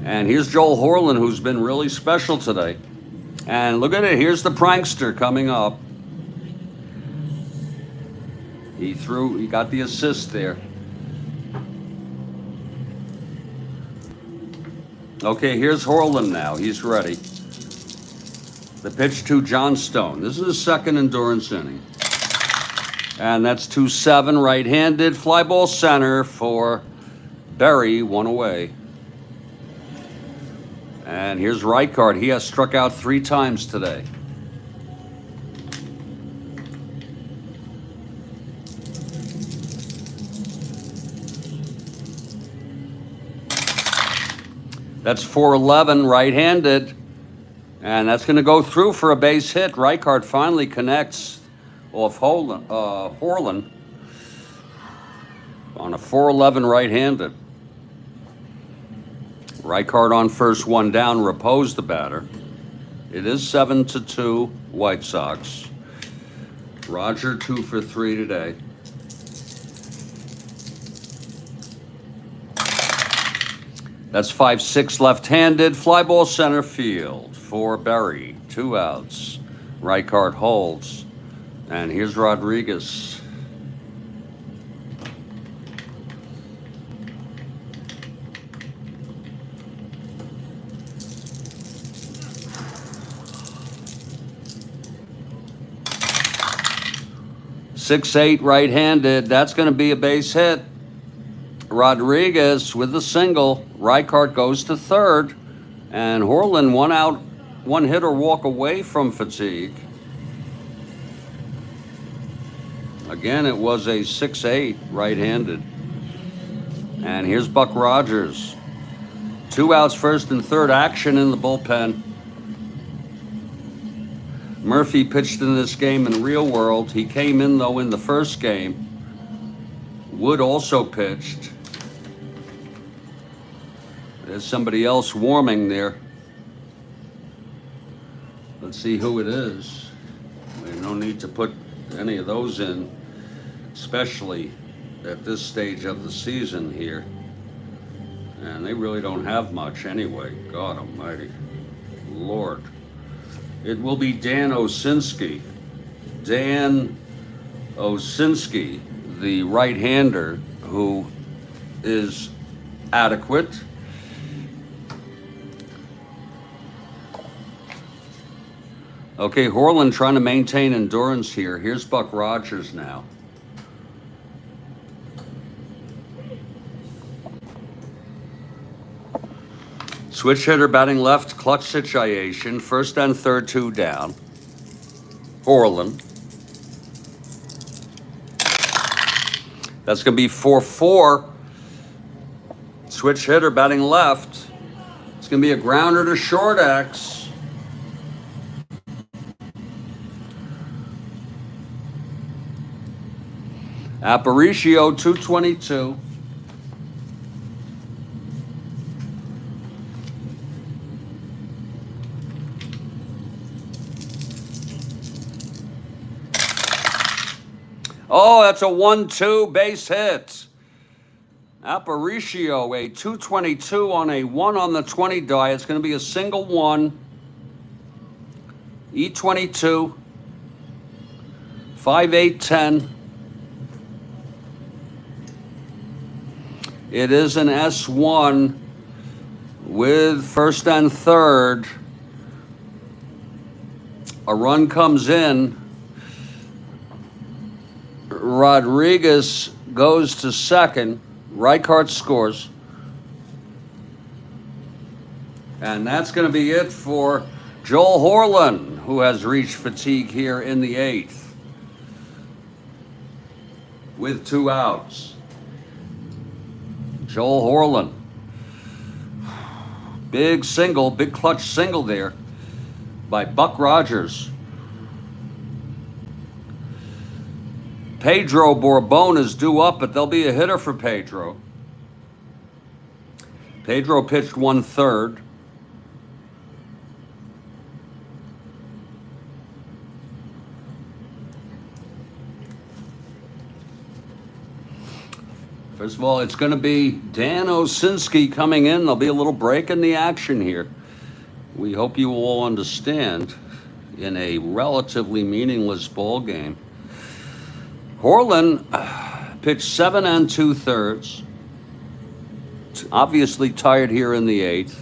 And here's Joel Horlin, who's been really special today. And look at it, here's the prankster coming up. He got the assist there. Okay, here's Horlin now. He's ready. The pitch to John Stone. This is his second endurance inning. And that's 2-7 right-handed. Fly ball center for Berry, 1 away. And here's Reichard. He has struck out 3 times today. That's 4-11 right-handed. And that's going to go through for a base hit. Reichard finally connects off Horlin on a 4-11 right-handed. Reichard on first, 1 down, reposed the batter. It is 7-2 White Sox. Roger 2 for 3 today. That's 5-6 left-handed. Fly ball center field for Berry. 2 outs. Reichard holds. And here's Rodriguez. Six-eight right-handed. That's going to be a base hit. Rodriguez with the single. Reichard goes to third. And Horlin 1 out, 1 hit or walk away from fatigue. Again, it was a 6-8 right-handed. And here's Buck Rogers. 2 outs, first and third. Action in the bullpen. Murphy pitched in this game in real world. He came in, though, in the first game. Wood also pitched. There's somebody else warming there. Let's see who it is. There's no need to put any of those in, especially at this stage of the season here. And they really don't have much anyway. God almighty. Lord. It will be Dan Osinski. Dan Osinski, the right-hander, who is adequate. Okay, Horlin trying to maintain endurance here. Here's Buck Rogers now. Switch hitter batting left, clutch situation. First and third, 2 down. Horland. That's going to be 4-4. Switch hitter batting left. It's going to be a grounder to short X. Aparicio, 222. Oh, that's a 1-2 base hit. Aparicio, a 222 on a 1 on the 20 die. It's going to be a single 1. E22. 5-8-10. It is an S1 with first and third. A run comes in. Rodriguez goes to second. Reichart scores. And that's going to be it for Joel Horland, who has reached fatigue here in the 8th with 2 outs. Joel Horland. Big single, big clutch single there by Buck Rogers. Pedro Borbon is due up, but there'll be a hitter for Pedro. Pedro pitched 1/3. First of all, it's going to be Dan Osinski coming in. There'll be a little break in the action here. We hope you all understand, in a relatively meaningless ball game. Horland pitched 7 2/3. Obviously tired here in the 8th.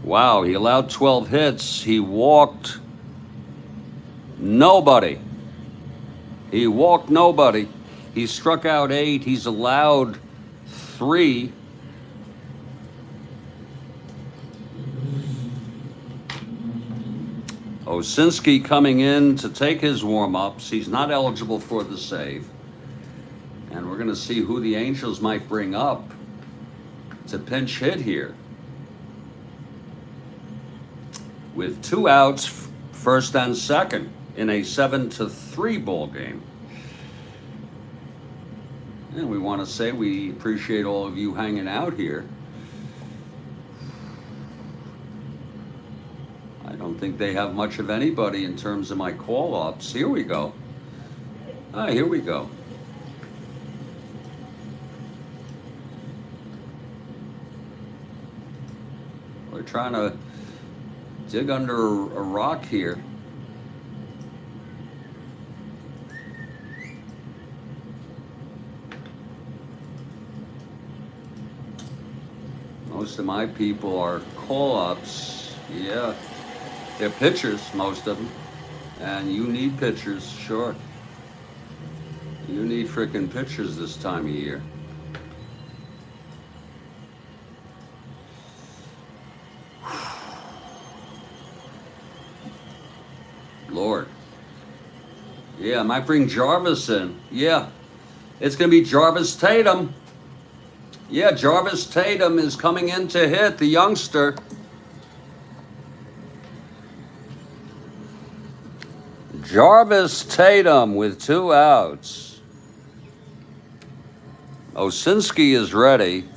Wow, he allowed 12 hits. He walked nobody. He walked nobody. He struck out 8. He's allowed 3. Osinski coming in to take his warm-ups. He's not eligible for the save. And we're going to see who the Angels might bring up to pinch hit here. With 2 outs, first and second, in a 7-3 ball game. And we want to say we appreciate all of you hanging out here. I don't think they have much of anybody in terms of my call-ups. Here we go. Here we go. We're trying to dig under a rock here. Most of my people are call-ups. Yeah. They're pitchers, most of them. And you need pitchers, sure. You need frickin' pitchers this time of year. Lord. Yeah, I might bring Jarvis in. Yeah. It's going to be Jarvis Tatum. Yeah, Jarvis Tatum is coming in to hit, the youngster. Jarvis Tatum with 2 outs. Osinski is ready.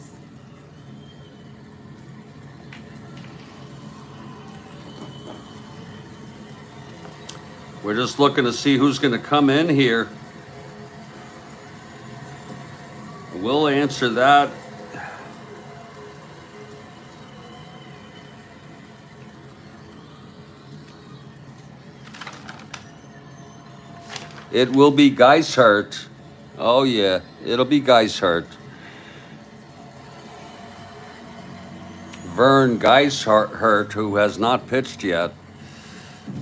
We're just looking to see who's going to come in here. We'll answer that. It will be Geishert. Oh yeah, it'll be Geishert. Vern Geishert, who has not pitched yet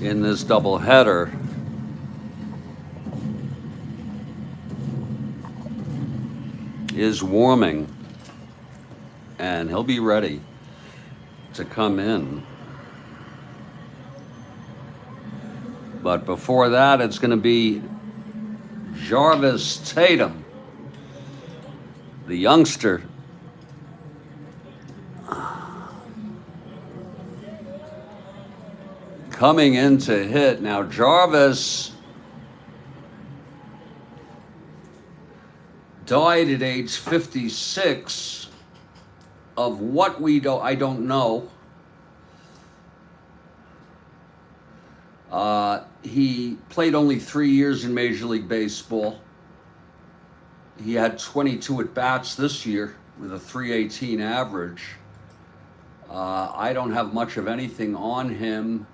in this doubleheader. is warming, and he'll be ready to come in. But before that, it's going to be Jarvis Tatum, the youngster. Coming in to hit. Now, Jarvis died at age 56 of what I don't know. He played only 3 years in Major League Baseball. He had 22 at-bats this year with a .318 average. I don't have much of anything on him.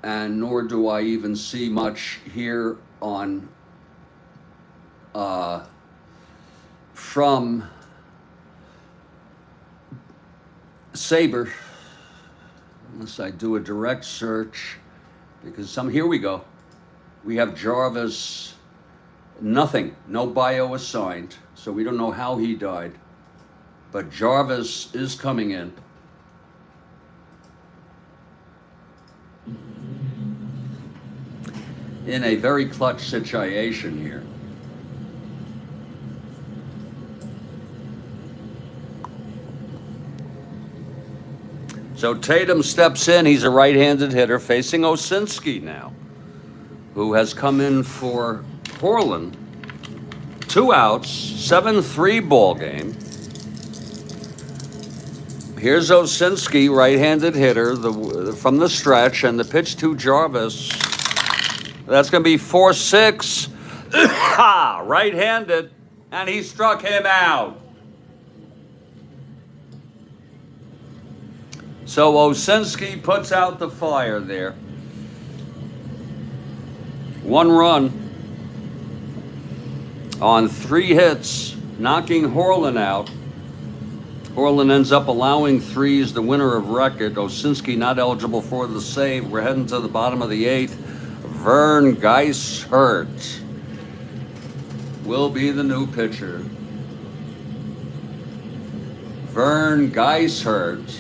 And nor do I even see much here on from Saber, unless I do a direct search, because here we go. We have Jarvis, nothing, no bio assigned, so we don't know how he died. But Jarvis is coming in. In a very clutch situation here. So Tatum steps in. He's a right-handed hitter facing Osinski now, who has come in for Horland. 2 outs, 7-3 ball game. Here's Osinski, right-handed hitter from the stretch, and the pitch to Jarvis. That's going to be 4-6. Right-handed, and he struck him out. So Osinski puts out the fire there. 1 run on 3 hits, knocking Horland out. Horland ends up allowing 3s, the winner of record. Osinski not eligible for the save. We're heading to the bottom of the 8th. Vern Geishert will be the new pitcher. Vern Geishert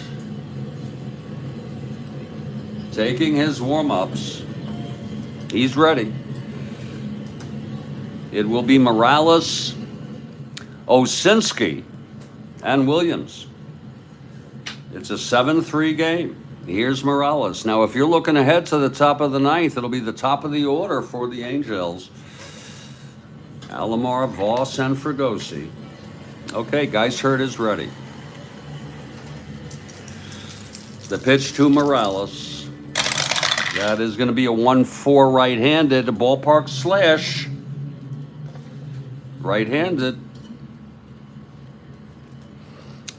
taking his warm-ups. He's ready. It will be Morales, Osinski, and Williams. It's a 7-3 game. Here's Morales. Now, if you're looking ahead to the top of the 9th, it'll be the top of the order for the Angels. Alomar, Voss, and Fregosi. Okay, Geishert is ready. The pitch to Morales. That is going to be a 1-4 right-handed, a ballpark slash. Right-handed.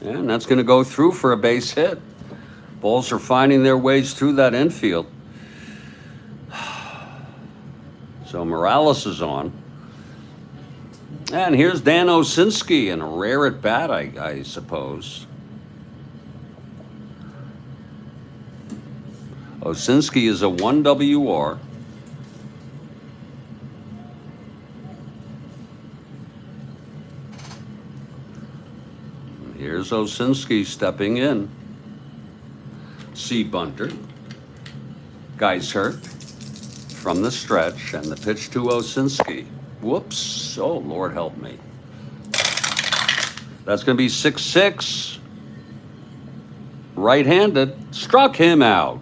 And that's going to go through for a base hit. Balls are finding their ways through that infield. So Morales is on. And here's Dan Osinski, and a rare at bat, I suppose. Osinski is a 1 WR. Here's Osinski stepping in. C. Bunter. Geishert from the stretch, and the pitch to Osinski. Whoops. Oh, Lord help me. That's going to be 6-6. Right-handed. Struck him out.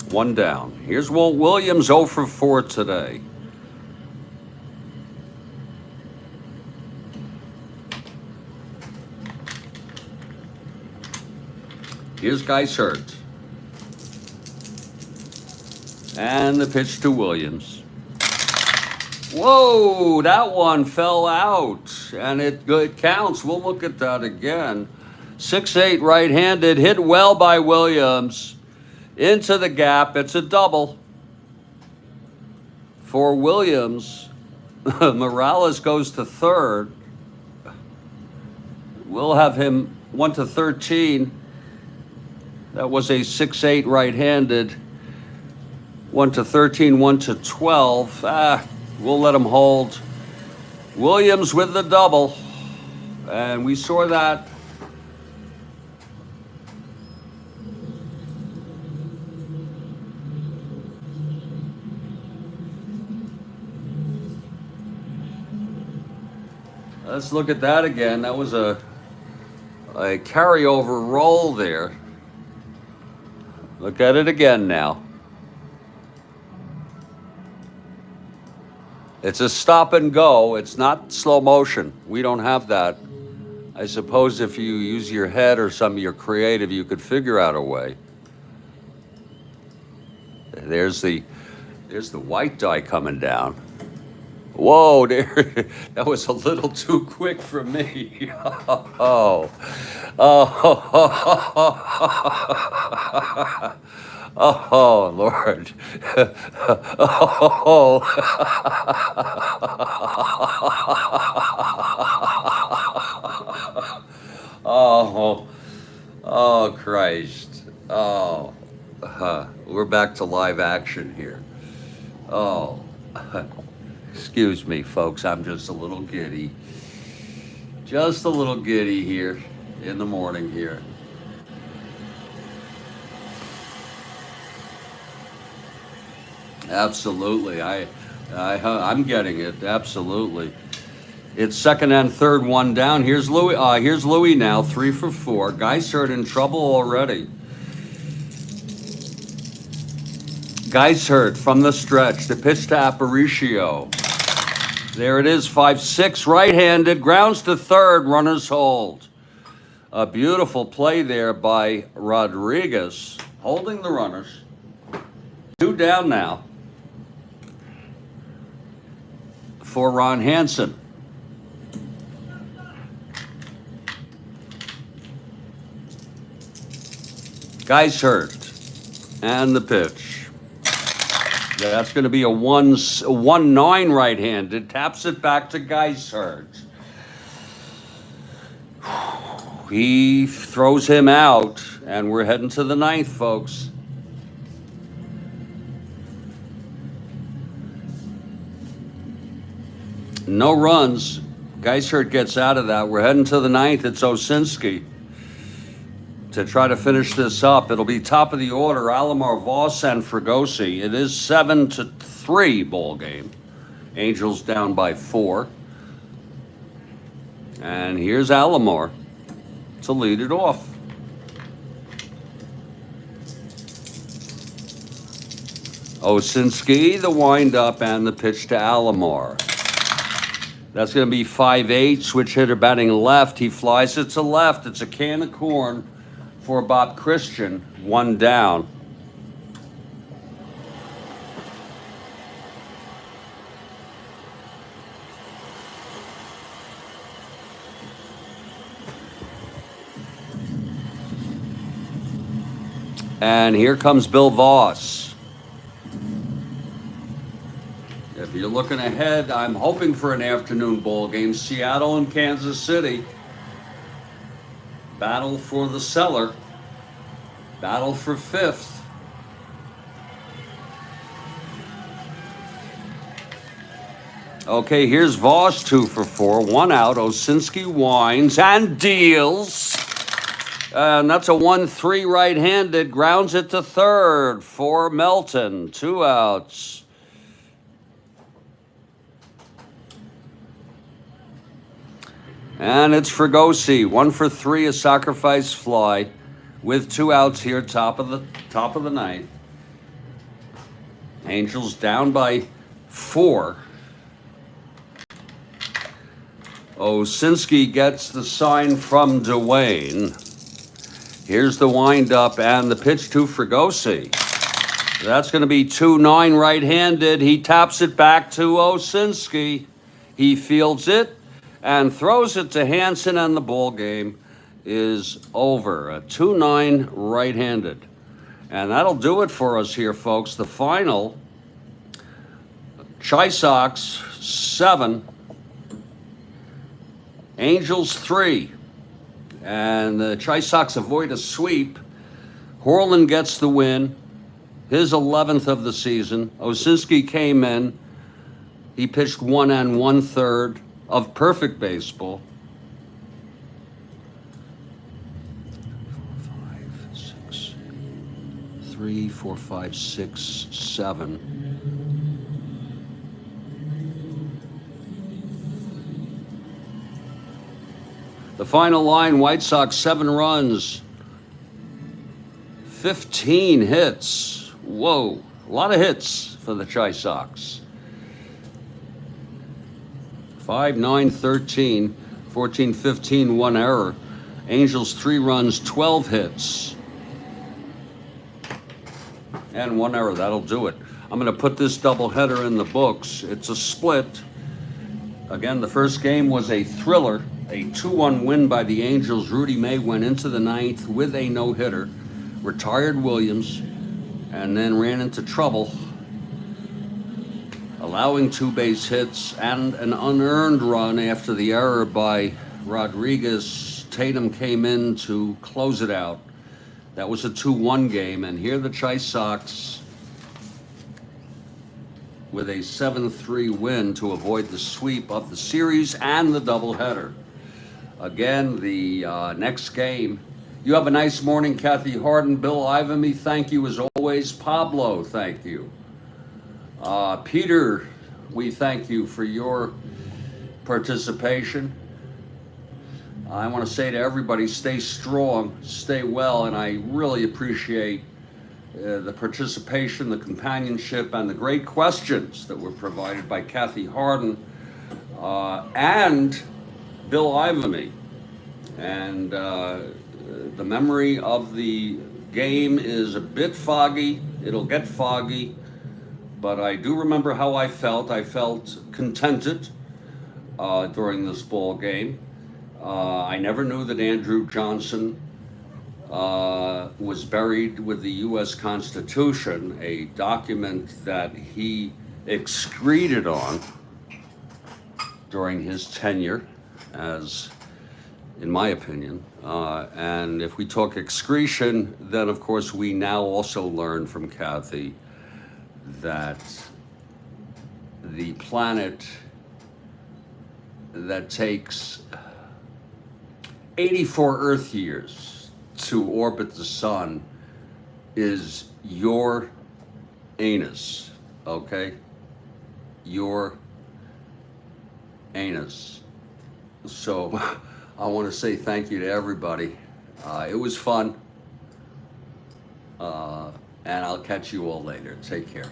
1 down. Here's Walt Williams, 0 for 4 today. Here's Geishert. And the pitch to Williams. Whoa, that one fell out. And it counts. We'll look at that again. 6-8 right-handed, hit well by Williams. Into the gap. It's a double for Williams. Morales goes to third. We'll have him 1-13. That was a 6-8 right-handed. 1 to 13, 1 to 12. We'll let him hold. Williams with the double. And we saw that. Let's look at that again. That was a carryover roll there. Look at it again now. It's a stop and go. It's not slow motion. We don't have that. I suppose if you use your head or some of your creative, you could figure out a way. There's the white die coming down. Whoa, there, that was a little too quick for me. Oh, oh, Lord. Oh, oh, Christ. Oh, we're back to live action here. Oh. Excuse me, folks, I'm just a little giddy. Just a little giddy here in the morning here. Absolutely, I'm getting it, absolutely. It's second and third, one down. Here's Louis now, 3 for 4. Geisert in trouble already. Geisert from the stretch, the pitch to Aparicio. There it is, 5-6, right-handed, grounds to third, runners hold. A beautiful play there by Rodriguez, holding the runners. 2 down now for Ron Hansen. Geisert, and the pitch. That's going to be a 1-9 right-handed. Taps it back to Geisert. He throws him out, and we're heading to the 9th, folks. No runs. Geisert gets out of that. We're heading to the 9th. It's Osinski to try to finish this up. It'll be top of the order, Alomar, Voss, and Fregosi. It is 7-3 ball game. Angels down by 4. And here's Alomar to lead it off. Osinski, the windup, and the pitch to Alomar. That's going to be 5-8, switch hitter batting left. He flies it to left. It's a can of corn for Bob Christian, 1 down. And here comes Bill Voss. If you're looking ahead, I'm hoping for an afternoon ball game. Seattle and Kansas City. Battle for the cellar. Battle for 5th. Okay, here's Voss, 2 for 4. 1 out. Osinski winds and deals. And that's a 1-3 right-handed. Grounds it to third for Melton. 2 outs. And it's Fregosi, 1 for 3, a sacrifice fly, with 2 outs here, top of the 9th. Angels down by 4. Osinski gets the sign from Dwayne. Here's the windup and the pitch to Fregosi. That's going to be 2-9 right-handed. He taps it back to Osinski. He fields it and throws it to Hansen, and the ball game is over. A 2-9 right-handed. And that'll do it for us here, folks. The final, Chi Sox 7, Angels 3. And the Chi Sox avoid a sweep. Horland gets the win. his 11th of the season. Osinski came in. He pitched 1 1/3 of perfect baseball. 3, 4, 5, 6, 7. The final line, White Sox 7 runs, 15 hits. Whoa, a lot of hits for the Chi Sox. 5, 9, 13, 14, 15, 1 error. Angels 3 runs, 12 hits. And 1 error, that'll do it. I'm going to put this doubleheader in the books. It's a split. Again, the first game was a thriller, a 2-1 win by the Angels. Rudy May went into the 9th with a no-hitter, retired Williams, and then ran into trouble, allowing 2 base hits and an unearned run after the error by Rodriguez. Tatum came in to close it out. That was a 2-1 game, and here the Chi Sox with a 7-3 win to avoid the sweep of the series and the doubleheader. Again, the next game. You have a nice morning, Kathy Harden. Bill Ivamy, thank you as always. Pablo, thank you. Peter, we thank you for your participation. I want to say to everybody, stay strong, stay well, and I really appreciate the participation, the companionship, and the great questions that were provided by Kathy Harden and Bill Ivamy. And the memory of the game is a bit foggy. It'll get foggy, but I do remember how I felt. I felt contented during this ball game. I never knew that Andrew Johnson was buried with the U.S. Constitution, a document that he excreted on during his tenure, as in my opinion. And if we talk excretion, then of course we now also learn from Kathy that the planet that takes 84 Earth years to orbit the sun is your anus, okay? Your anus. So I want to say thank you to everybody. It was fun. And I'll catch you all later. Take care.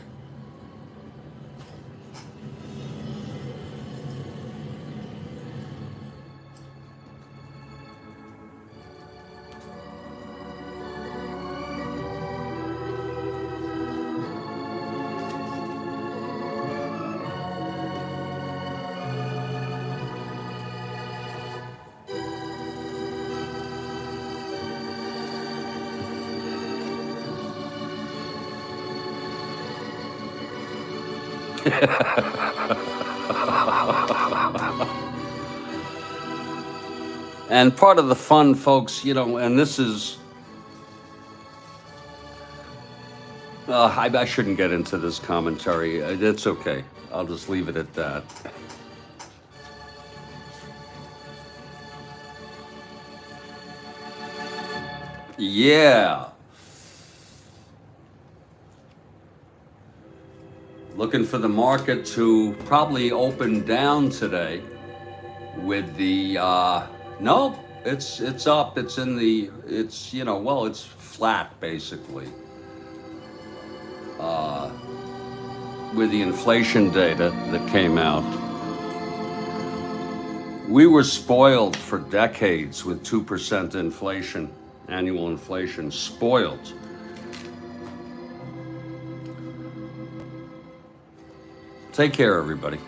And part of the fun, folks, you know, and this is, I shouldn't get into this commentary. It's okay. I'll just leave it at that. Yeah. Looking for the market to probably open down today with the, no, it's up. It's in the, it's, you know, well, it's flat basically. With the inflation data that came out. We were spoiled for decades with 2% inflation, annual inflation, spoiled. Take care, everybody.